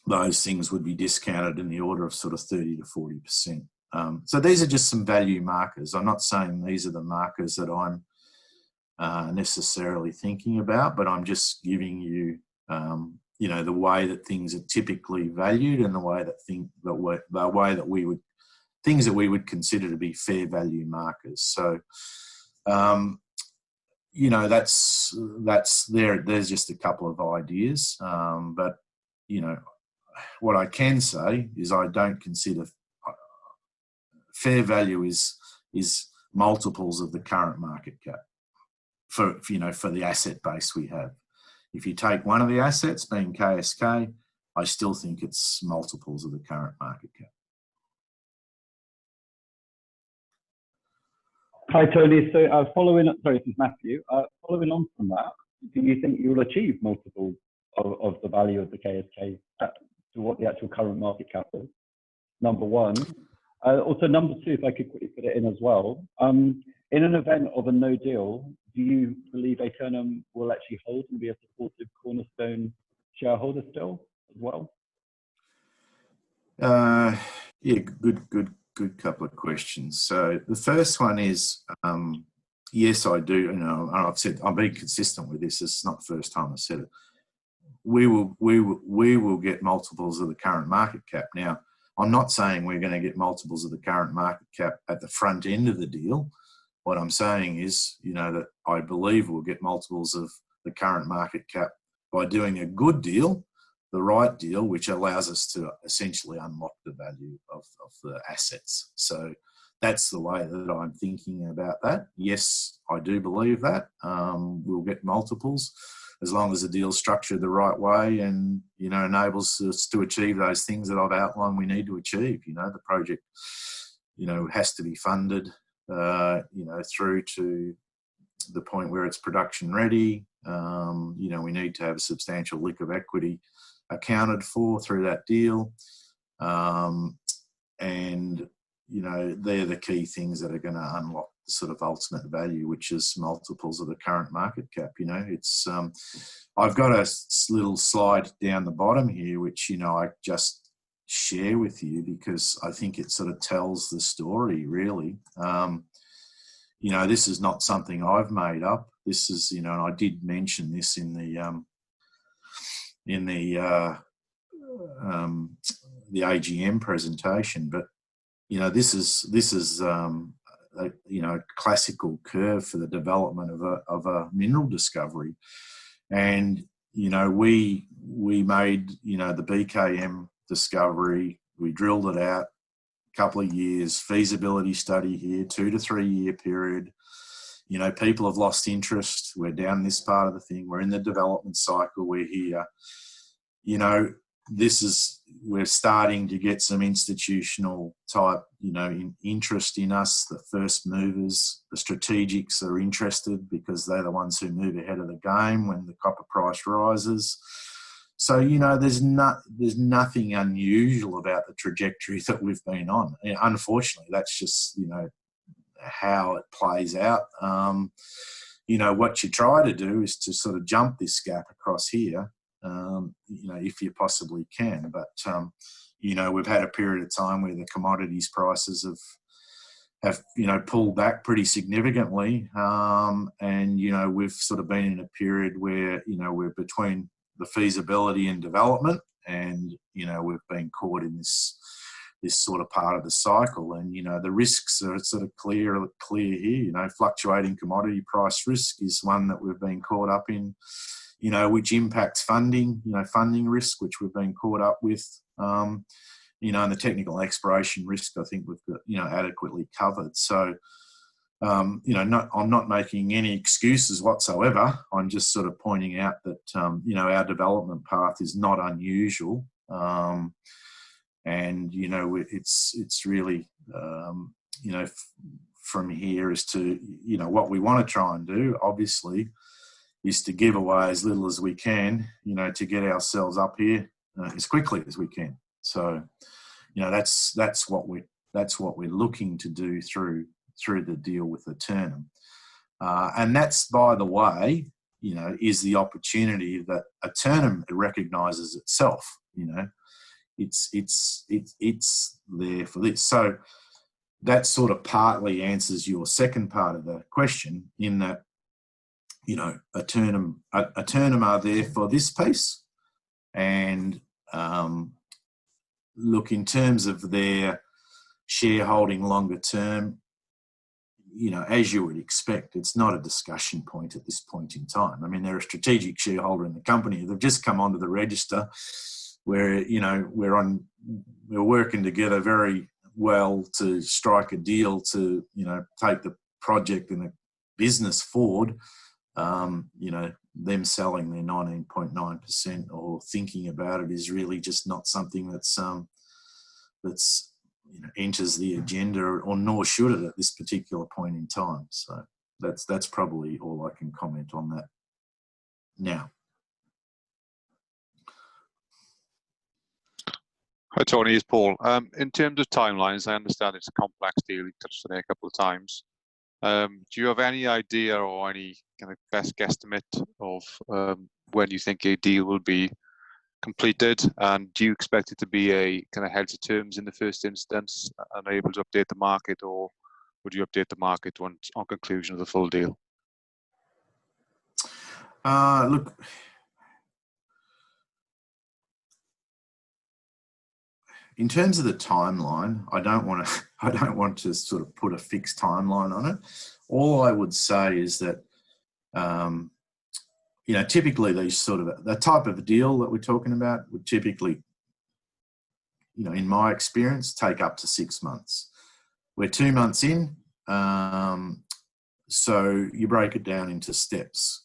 those things would be discounted in the order of sort of 30 to 40%. So these are just some value markers. I'm not saying these are the markers that I'm necessarily thinking about, but I'm just giving you, the way that things are typically valued and the way that things that we would consider to be fair value markers. So, that's there. There's just a couple of ideas, but what I can say is I don't consider fair value is multiples of the current market cap for the asset base we have. If you take one of the assets, being KSK, I still think it's multiples of the current market cap. Hi, Tony. So this is Matthew. Following on from that, do you think you'll achieve multiples of the value of the KSK to what the actual current market cap is? Number one. Also, number two, if I could quickly put it in as well. In an event of a no deal, do you believe Aeturnum will actually hold and be a supportive cornerstone shareholder still as well? Yeah, good couple of questions. So the first one is, yes, I do. I'm being consistent with this. It's not the first time I said it. We will get multiples of the current market cap. Now, I'm not saying we're going to get multiples of the current market cap at the front end of the deal. What I'm saying is, that I believe we'll get multiples of the current market cap by doing a good deal, the right deal, which allows us to essentially unlock the value of the assets. So that's the way that I'm thinking about that. Yes, I do believe that. We'll get multiples as long as the deal's structured the right way and, you know, enables us to achieve those things that I've outlined we need to achieve. You know, the project, you know, has to be funded, you know, through to the point where it's production ready. You know, we need to have a substantial lick of equity accounted for through that deal. And, you know, they're the key things that are going to unlock the sort of ultimate value, which is multiples of the current market cap. You know, it's, I've got a little slide down the bottom here, which, you know, I just share with you because I think it sort of tells the story really. You know, this is not something I've made up. This is, you know, and I did mention this in the AGM presentation, but you know, this is a, you know, classical curve for the development of a mineral discovery, and you know, we made, you know, the BKM discovery. We drilled it out a couple of years, feasibility study here, 2 to 3 year period. You know, people have lost interest. We're down this part of the thing. We're in the development cycle. We're here. You know, we're starting to get some institutional type, you know, interest in us. The first movers, the strategics are interested because they're the ones who move ahead of the game when the copper price rises. So, you know, there's nothing unusual about the trajectory that we've been on. Unfortunately, that's just, you know, how it plays out. You know, what you try to do is to sort of jump this gap across here, you know, if you possibly can. But, you know, we've had a period of time where the commodities prices have you know, pulled back pretty significantly. And, you know, we've sort of been in a period where, you know, we're between the feasibility and development, and, you know, we've been caught in this sort of part of the cycle. And, you know, the risks are sort of clear here. You know, fluctuating commodity price risk is one that we've been caught up in, you know, which impacts funding, you know, funding risk, which we've been caught up with, you know, and the technical exploration risk, I think we've got, you know, adequately covered. So, you know, I'm not making any excuses whatsoever. I'm just sort of pointing out that, you know, our development path is not unusual. And, you know, it's really, you know, from here as to, you know, what we want to try and do, obviously, is to give away as little as we can, you know, to get ourselves up here as quickly as we can. So, you know, that's what we're looking to do through the deal with Aeturnum. And that's, by the way, you know, is the opportunity that Aeturnum recognises itself. You know, it's there for this. So that sort of partly answers your second part of the question, in that, you know, Aeturnum are there for this piece. And look, in terms of their shareholding longer term, you know, as you would expect, it's not a discussion point at this point in time. I mean, they're a strategic shareholder in the company. They've just come onto the register where, you know, we're working together very well to strike a deal to, you know, take the project and the business forward. You know, them selling their 19.9% or thinking about it is really just not something that's you know, enters the agenda, or nor should it at this particular point in time. So that's probably all I can comment on that now. Hi Tony, it's Paul. In terms of timelines, I understand it's a complex deal. You touched on it a couple of times. Do you have any idea or any kind of best guesstimate of when you think a deal will be completed? And do you expect it to be a kind of heads of terms in the first instance and able to update the market, or would you update the market on conclusion of the full deal? Look, in terms of the timeline, I don't want to sort of put a fixed timeline on it. All I would say is that, you know, typically these sort of, the type of deal that we're talking about would typically, you know, in my experience, take up to 6 months. We're 2 months in, so you break it down into steps.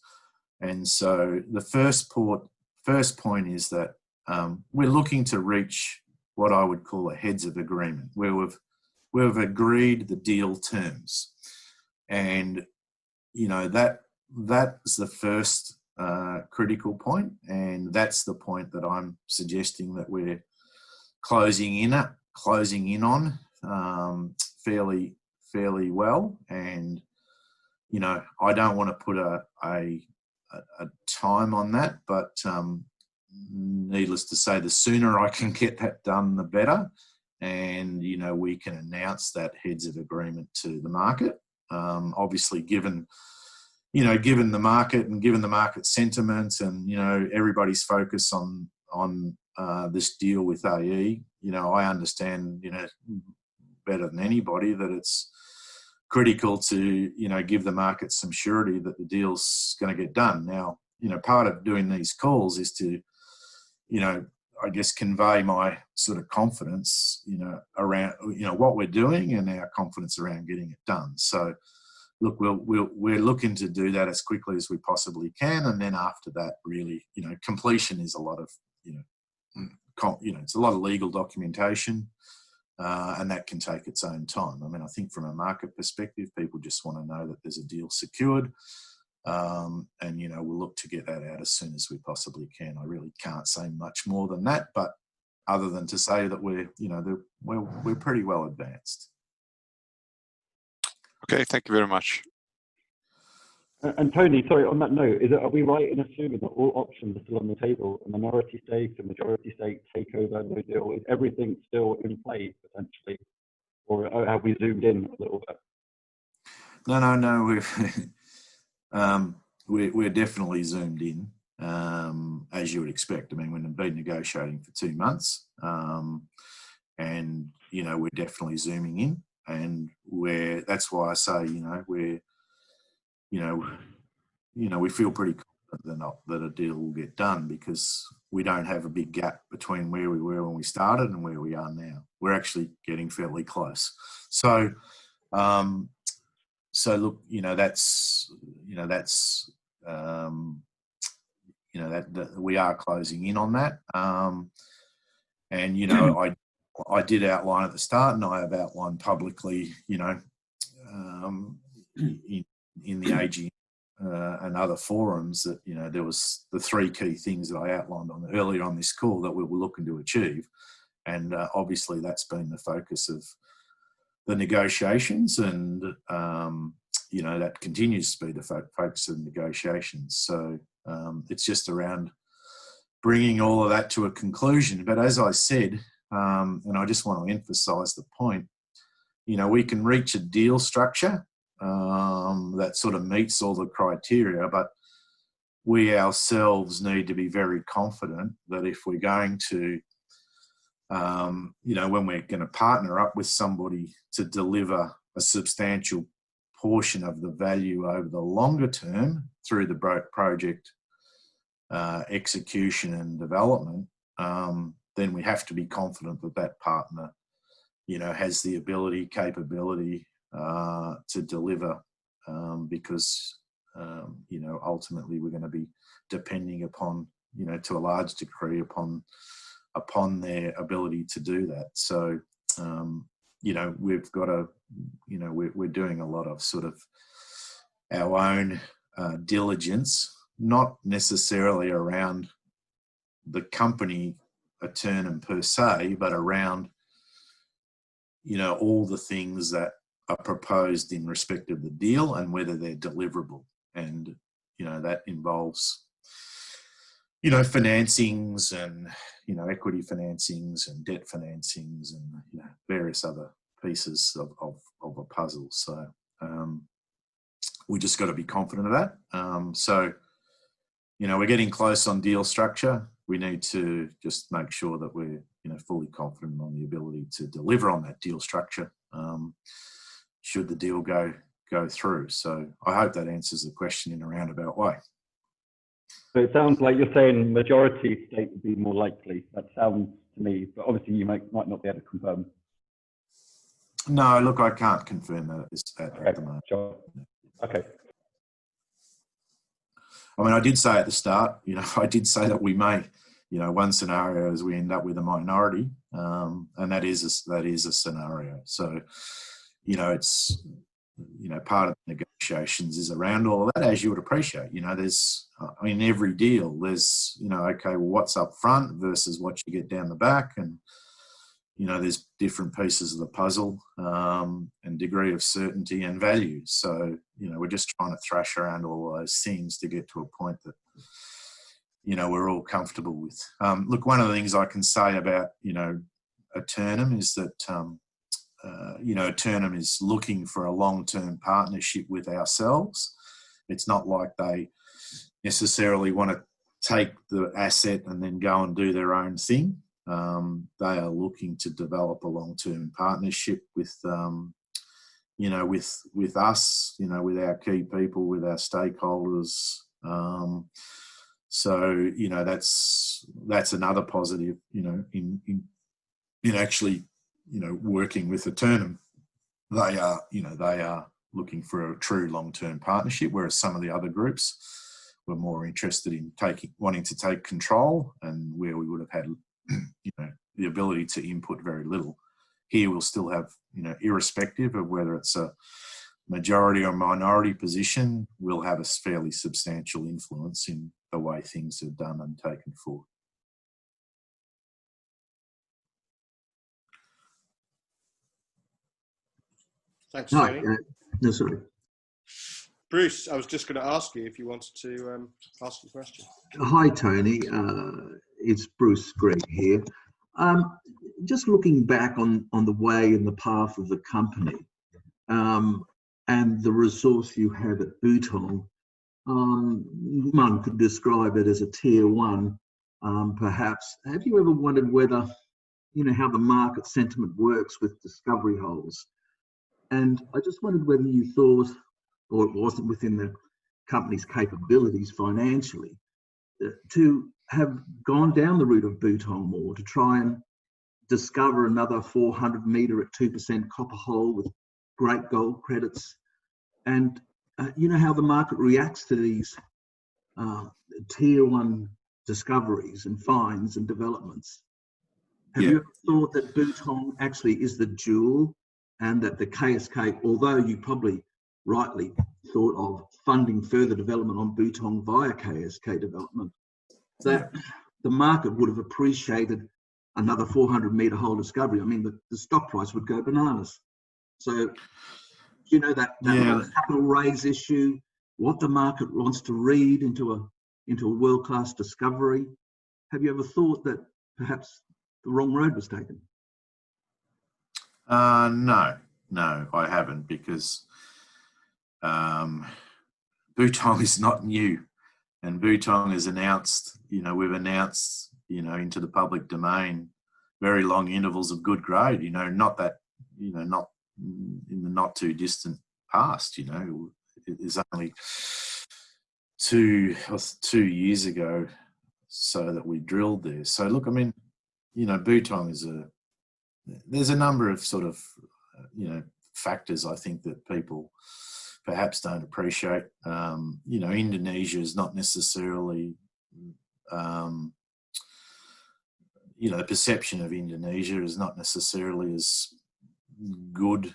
And so the first point is that we're looking to reach what I would call a heads of agreement, where we've agreed the deal terms. And, you know, that's the first critical point, and that's the point that I'm suggesting that we're closing in on fairly well. And, you know, I don't want to put a time on that, but needless to say, the sooner I can get that done, the better. And, you know, we can announce that heads of agreement to the market. Obviously, given the market and given the market sentiment and, you know, everybody's focus on this deal with AE, you know, I understand, you know, better than anybody that it's critical to, you know, give the market some surety that the deal's going to get done. Now, you know, part of doing these calls is to, you know, I guess convey my sort of confidence, you know, around, you know, what we're doing and our confidence around getting it done. So, look, we're looking to do that as quickly as we possibly can, and then after that, really, you know, completion is a lot of, you know, it's a lot of legal documentation, and that can take its own time. I mean, I think from a market perspective, people just want to know that there's a deal secured, and, you know, we'll look to get that out as soon as we possibly can. I really can't say much more than that, but other than to say that we're pretty well advanced. Okay, thank you very much. And Tony, sorry, on that note, are we right in assuming that all options are still on the table? A minority stake, a majority stake, takeover, no deal, is everything still in play potentially? Or have we zoomed in a little bit? No, we're definitely zoomed in, as you would expect. I mean, we've been negotiating for 2 months, and, you know, we're definitely zooming in. And that's why I say, you know, we feel pretty confident that a deal will get done, because we don't have a big gap between where we were when we started and where we are now. We're actually getting fairly close. So look, that we are closing in on that. And, you know, I did outline at the start, and I have outlined publicly, you know, in the AGM and other forums that, you know, there was the 3 key things that I outlined earlier on this call that we were looking to achieve. And obviously that's been the focus of the negotiations, and, you know, that continues to be the focus of the negotiations. So it's just around bringing all of that to a conclusion. But as I said, and I just want to emphasise the point, you know, we can reach a deal structure that sort of meets all the criteria, but we ourselves need to be very confident that if we're going to, you know, when we're going to partner up with somebody to deliver a substantial portion of the value over the longer term through the project execution and development, then we have to be confident that that partner, you know, has the ability, capability to deliver, because, you know, ultimately we're going to be depending upon, you know, to a large degree upon their ability to do that. So, you know, we've got to, you know, we're doing a lot of sort of our own diligence, not necessarily around the company Aeturnum per se, but around, you know, all the things that are proposed in respect of the deal and whether they're deliverable. And, you know, that involves, you know, financings and, you know, equity financings and debt financings and, you know, various other pieces of a puzzle. So we just got to be confident of that. So, you know, we're getting close on deal structure. We need to just make sure that we're, you know, fully confident on the ability to deliver on that deal structure. Should the deal go go through. So I hope that answers the question in a roundabout way. So it sounds like you're saying majority state would be more likely. That sounds to me, but obviously you might not be able to confirm. No, look, I can't confirm that at the moment. Sure. Okay. I mean, I did say at the start, I did say that we may, one scenario is we end up with a minority, and that is a scenario. So, it's, part of the negotiations is around all of that, as you would appreciate. There's, every deal, there's, okay, well, what's up front versus what you get down the back, and there's different pieces of the puzzle, and degree of certainty and value. So, we're just trying to thrash around all those things to get to a point that, we're all comfortable with. Look, one of the things I can say about, Aeturnum is that, Aeturnum is looking for a long-term partnership with ourselves. It's not like they necessarily want to take the asset and then go and do their own thing. They are looking to develop a long-term partnership with, with us, with our key people, with our stakeholders. So, that's another positive, in actually, working with Aeturnum. They are looking for a true long-term partnership, whereas some of the other groups were more interested in wanting to take control, and where we would have had, the ability to input very little. Here we'll still have, irrespective of whether it's a majority or minority position, we'll have a fairly substantial influence in the way things are done and taken forward. Thanks, Tony. No, sorry. Bruce, I was just going to ask you if you wanted to ask a question. Hi, Tony. It's Bruce Gregg here. Just looking back on the way and the path of the company, and the resource you have at Beutong, one could describe it as a tier one, perhaps. Have you ever wondered whether, how the market sentiment works with discovery holes? And I just wondered whether you thought, or it wasn't within the company's capabilities financially, to have gone down the route of Beutong more, to try and discover another 400 metre at 2% copper hole with great gold credits. And how the market reacts to these tier one discoveries and finds and developments. Have you ever thought that Beutong actually is the jewel, and that the KSK, although you probably rightly thought of funding further development on Beutong via KSK development, that the market would have appreciated another 400 metre hole discovery? I mean, the stock price would go bananas. So, that capital raise issue, what the market wants to read into a world-class discovery. Have you ever thought that perhaps the wrong road was taken? No, I haven't, because Beutong is not new, and Beutong is announced, we've announced, into the public domain, very long intervals of good grade, not that, not in the not too distant past, it is only two years ago so that we drilled there. So look, I mean, Beutong is there's a number of sort of, factors I think that people perhaps don't appreciate. Indonesia is not necessarily, the perception of Indonesia is not necessarily as good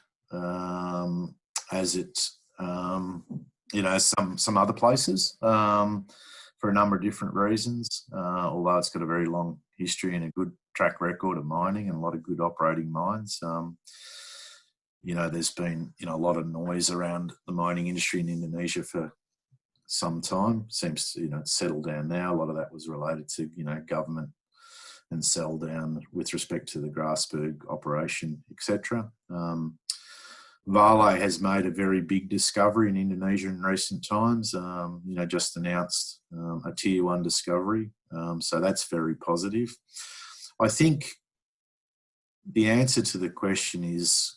as it, some other places, for a number of different reasons, although it's got a very long history and a good track record of mining and a lot of good operating mines. There's been, a lot of noise around the mining industry in Indonesia for some time. Seems, it's settled down now. A lot of that was related to, government and sell down with respect to the Grasberg operation, etc. Vale has made a very big discovery in Indonesia in recent times, just announced a tier one discovery. So that's very positive. I think the answer to the question is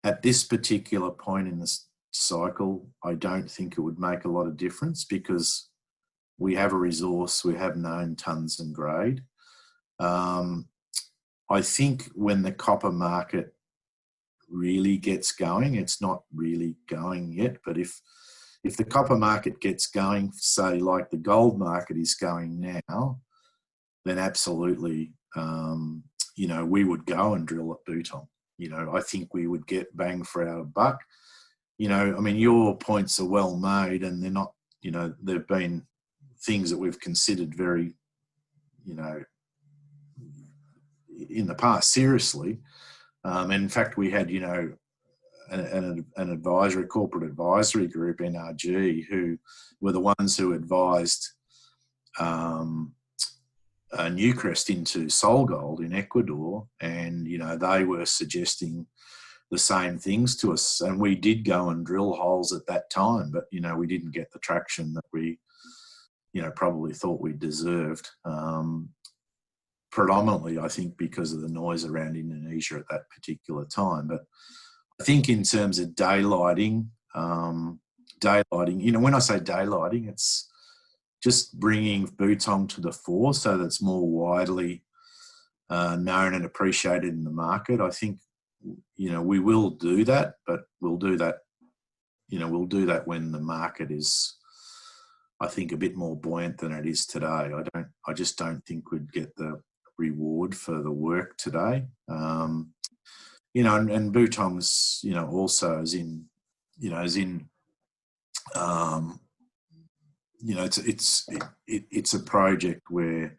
at this particular point in this cycle, I don't think it would make a lot of difference because we have a resource, we have known tonnes and grade. I think when the copper market really gets going, it's not really going yet, but if the copper market gets going, say like the gold market is going now, then absolutely, you know, we would go and drill at Beutong. You know, I think we would get bang for our buck. You know, I mean, your points are well made, and they're not, you know, they've been things that we've considered very, you know, in the past seriously. And in fact, we had, you know, an advisory, corporate advisory group, NRG, who were the ones who advised Newcrest into SolGold in Ecuador, and you know, they were suggesting the same things to us, and we did go and drill holes at that time, but you know, we didn't get the traction that we, you know, probably thought we deserved. Predominantly, I think, because of the noise around Indonesia at that particular time. But I think in terms of daylighting, you know, when I say daylighting, it's just bringing Beutong to the fore so that it's more widely known and appreciated in the market. I think, you know, we will do that, but we'll do that, you know, we'll do that when the market is, I think, a bit more buoyant than it is today. I just don't think we'd get the reward for the work today. You know, and Beutong's, you know, also as in, you know, you know, it's a project where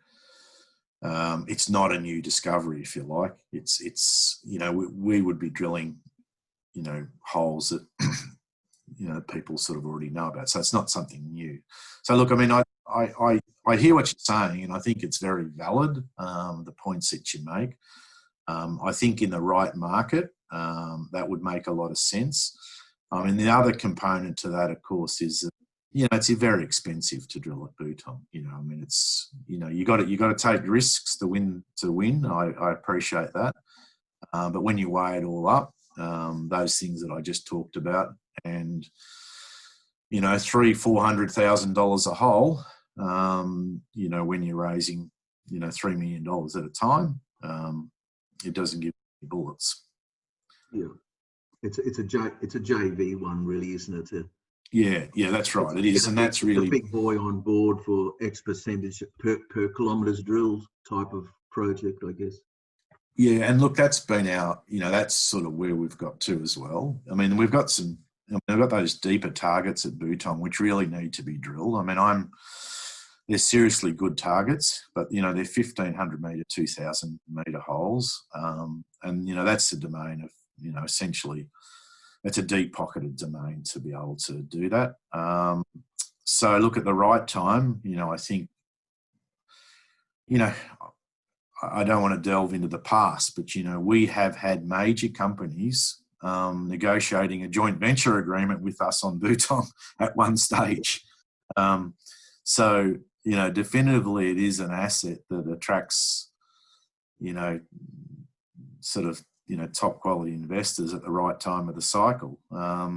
it's not a new discovery, if you like. It's you know, we would be drilling, you know, holes that you know, people sort of already know about. So it's not something new. So look, I mean, I hear what you're saying, and I think it's very valid, the points that you make. I think in the right market, that would make a lot of sense. I mean, the other component to that, of course, is that, you know, it's very expensive to drill at Beutong. You know, I mean, it's, you know, you got to take risks to win. I appreciate that, but when you weigh it all up, those things that I just talked about, and you know, $300,000-400,000 a hole, you know, when you're raising, you know, $3 million at a time, it doesn't give you bullets. Yeah, it's a JV one, really, isn't it? Yeah, that's right. It is, and that's really a big boy on board for X percentage per kilometres drilled type of project, I guess. Yeah, and look, that's been our, you know, that's sort of where we've got to as well. I mean, we've got some, I've got those deeper targets at Beutong which really need to be drilled. I mean, they're seriously good targets, but you know, they're 1,500 metre, 2,000 metre holes, and you know, that's the domain of, you know, essentially, it's a deep-pocketed domain to be able to do that. So look, at the right time, you know, I think, you know, I don't want to delve into the past, but, you know, we have had major companies negotiating a joint venture agreement with us on Beutong at one stage. So, you know, definitively it is an asset that attracts, you know, sort of, you know, top quality investors at the right time of the cycle. Are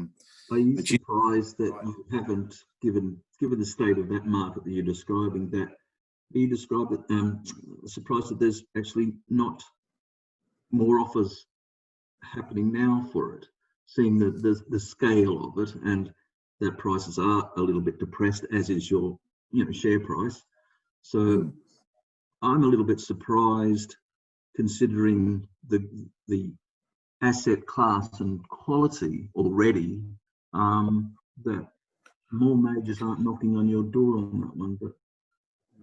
you surprised that you haven't, given the state of that market that you're describing, that you describe it, surprised that there's actually not more offers happening now for it, seeing the scale of it, and that prices are a little bit depressed, as is your, you know, share price. So I'm a little bit surprised, considering the asset class and quality already, that more majors aren't knocking on your door on that one. But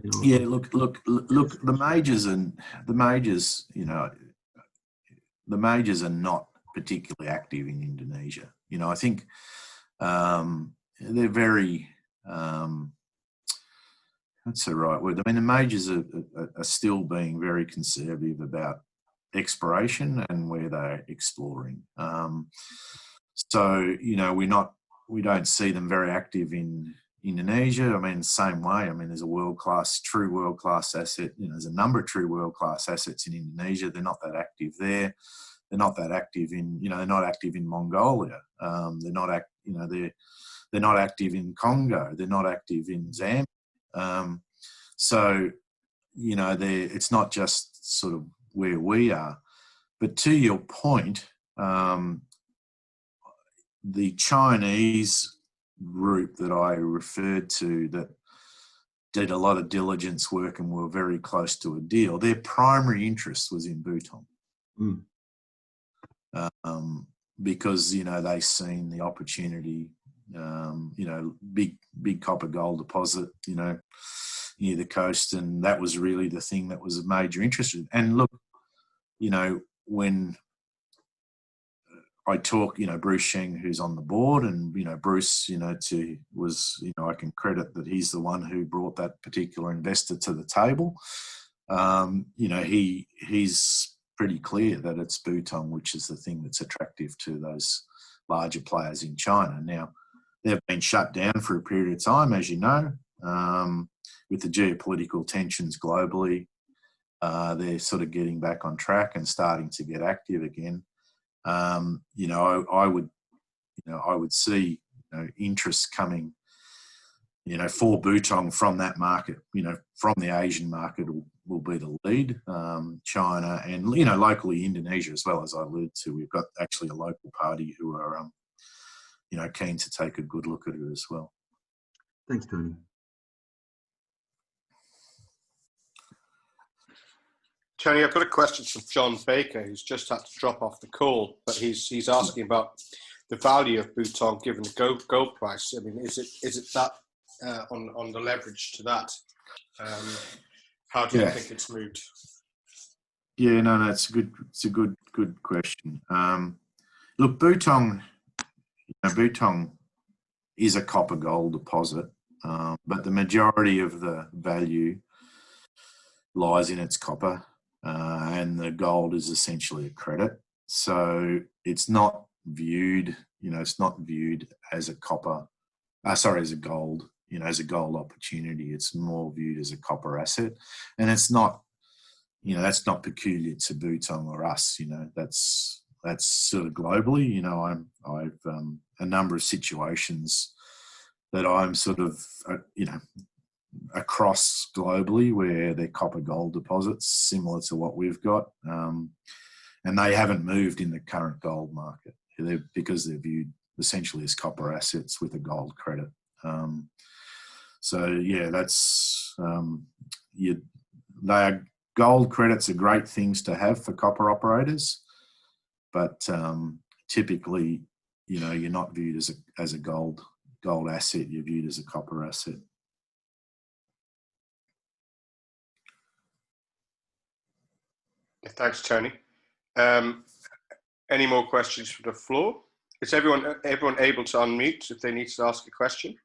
you know, yeah, look, the majors, you know, the majors are not particularly active in Indonesia. You know, I think they're very, that's the right word. I mean, the majors are still being very conservative about exploration and where they're exploring. So, you know, we don't see them very active in Indonesia. I mean, same way. I mean, there's a true world-class asset. You know, there's a number of true world-class assets in Indonesia. They're not that active there. not that active in, they're not active in Mongolia. They're not they're not active in Congo. They're not active in Zambia. So, it's not just sort of where we are. But to your point, the Chinese group that I referred to that did a lot of diligence work and were very close to a deal, their primary interest was in Beutong. Because, they seen the opportunity, big copper gold deposit, near the coast. And that was really the thing that was a major interest. And look, when I talk, Bruce Sheng, who's on the board, and, Bruce, I can credit that he's the one who brought that particular investor to the table. He's pretty clear that it's Beutong, which is the thing that's attractive to those larger players in China. Now, they've been shut down for a period of time, as you know, with the geopolitical tensions globally. They're sort of getting back on track and starting to get active again. I would see interest coming, for Beutong from that market. From the Asian market will be the lead. China and locally Indonesia as well, as I alluded to. We've got actually a local party who are keen to take a good look at it as well. Thanks, Tony. Tony, I've got a question from John Baker, who's just had to drop off the call, but he's asking about the value of Beutong given the gold price. I mean, is it that on the leverage to that? How do you think it's moved? Yeah, no, it's a good question. Look, Beutong is a copper gold deposit, but the majority of the value lies in its copper. And the gold is essentially a credit. So it's not viewed, as a as a gold, as a gold opportunity. It's more viewed as a copper asset. And it's not, that's not peculiar to Beutong or us, that's sort of globally, I've a number of situations that I'm sort of, across globally where they're copper gold deposits similar to what we've got, and they haven't moved in the current gold market because they're viewed essentially as copper assets with a gold credit. That's gold credits are great things to have for copper operators, but typically you're not viewed as a gold asset. You're viewed as a copper asset. Thanks, Tony. Any more questions from the floor? Is everyone able to unmute if they need to ask a question?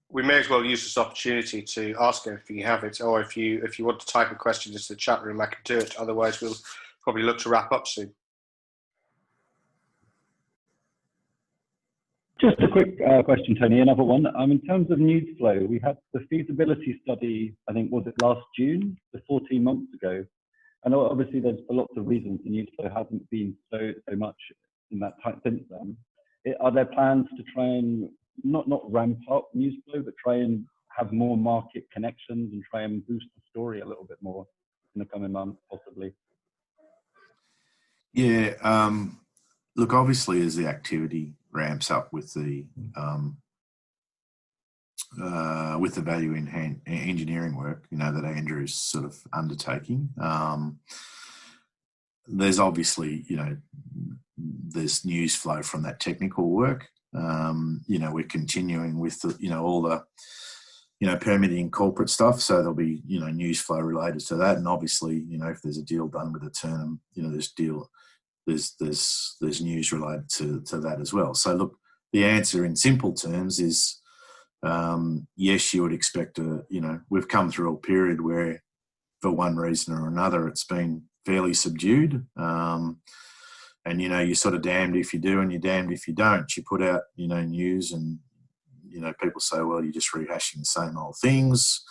We may as well use this opportunity to ask if you have it, or if you want to type a question into the chat room, I can do it. Otherwise, we'll probably look to wrap up soon. Just a quick question, Tony, another one. In terms of news flow, we had the feasibility study, I think, was it last June, 14 months ago? I know obviously there's lots of reasons the news flow hasn't been so much in that time since then. Are there plans to try and not ramp up news flow, but try and have more market connections and try and boost the story a little bit more in the coming months, possibly? Yeah, look, obviously as the activity ramps up with the value engineering work, that Andrew's sort of undertaking, there's obviously, there's news flow from that technical work. We're continuing with all the, permitting corporate stuff. So there'll be, news flow related to that. And obviously, if there's a deal done with Aeturnum, there's news related to that as well. So look, the answer in simple terms is, yes, you would expect we've come through a period where for one reason or another, it's been fairly subdued. And, you're sort of damned if you do and you're damned if you don't. You put out, news and, you know, people say, well, you're just rehashing the same old things.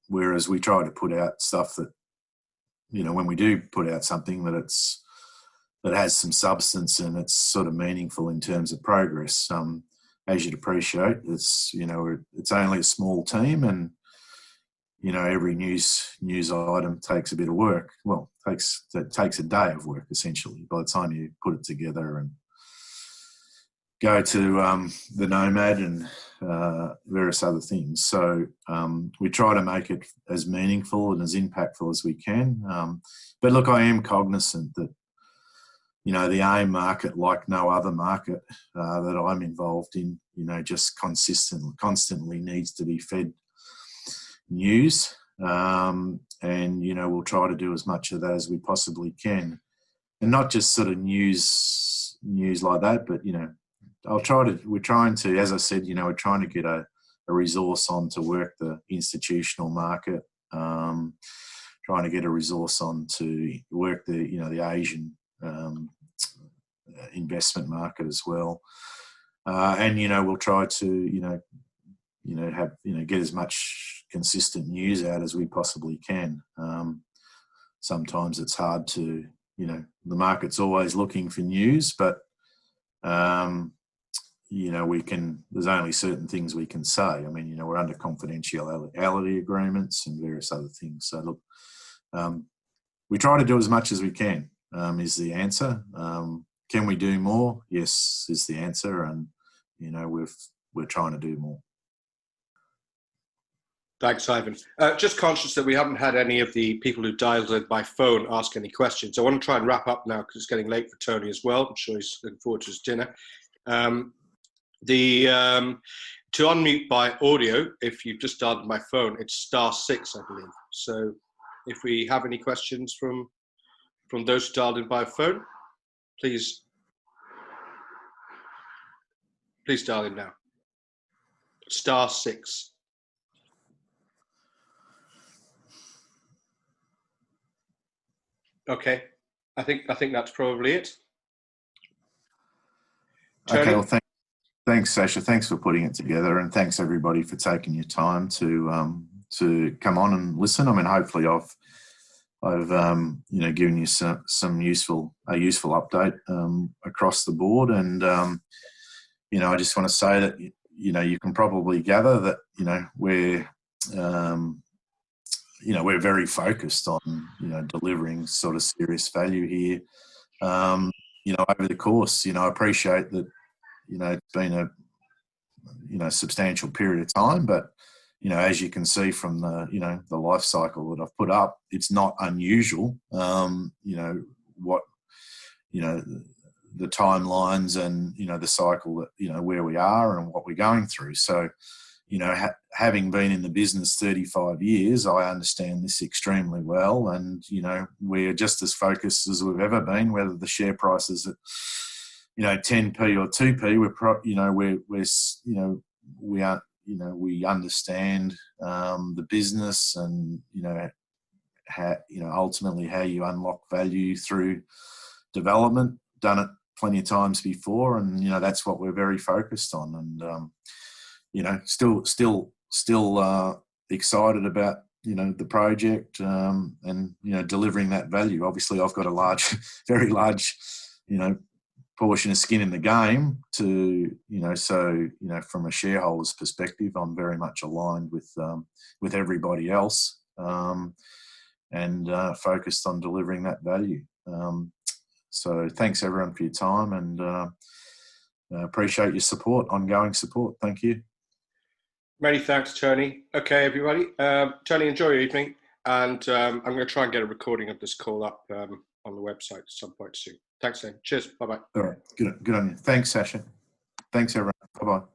Whereas we try to put out stuff that, you know, when we do put out something that has some substance and it's sort of meaningful in terms of progress. As you'd appreciate, it's, you know, it's only a small team, and, you know, every news item takes a bit of work. Well, it takes a day of work, essentially, by the time you put it together and go to the Nomad and various other things. So we try to make it as meaningful and as impactful as we can. But look, I am cognizant that, you know, the AIM market, like no other market that I'm involved in, you know, just constantly needs to be fed news. And, you know, we'll try to do as much of that as we possibly can. And not just sort of news like that, but, you know, we're trying to, as I said, you know, we're trying to get a resource on to work the institutional market, trying to get a resource on to work the, you know, the Asian investment market as well. And, you know, we'll try to, you know, have, you know, get as much consistent news out as we possibly can. Sometimes it's hard to, you know, the market's always looking for news, but, you know, there's only certain things we can say. I mean, you know, we're under confidentiality agreements and various other things. So look, we try to do as much as we can, is the answer. Can we do more? Yes, is the answer. And, you know, we're trying to do more. Thanks, Ivan. Just conscious that we haven't had any of the people who dialed in by phone ask any questions. I want to try and wrap up now because it's getting late for Tony as well. I'm sure he's looking forward to his dinner. To unmute by audio, if you've just dialed my phone, it's *6, I believe. So if we have any questions from those who dialed in by phone, please dial in now. *6. Okay, I think that's probably it. Tony? Okay, well, thanks, Sasha. Thanks for putting it together, and thanks everybody for taking your time to come on and listen. I mean, hopefully I've you know, given you some useful update across the board, and you know, I just want to say that, you know, you can probably gather that, you know, we're very focused on, you know, delivering sort of serious value here. You know, over the course, you know, I appreciate that, you know, it's been a, you know, substantial period of time, but, you know, as you can see from the, you know, the life cycle that I've put up, it's not unusual, you know, what, you know, the timelines and, you know, the cycle that, you know, where we are and what we're going through. So, you know, having been in the business 35 years, I understand this extremely well. And, you know, we're just as focused as we've ever been, whether the share price is at, you know, 10p or 2p, we understand the business and, you know, ultimately how you unlock value through development. Done it plenty of times before, and, you know, that's what we're very focused on. And, you know, still excited about, you know, the project and, you know, delivering that value. Obviously, I've got a very large, you know, portion of skin in the game to, you know, so, you know, from a shareholder's perspective, I'm very much aligned with everybody else and focused on delivering that value. So thanks everyone for your time, and appreciate your support, ongoing support. Thank you. Many thanks, Tony. Okay, everybody. Tony, enjoy your evening, and I'm going to try and get a recording of this call up on the website at some point soon. Thanks, then. Cheers. Bye-bye. All right. Good on you. Thanks, Sasha. Thanks, everyone. Bye-bye.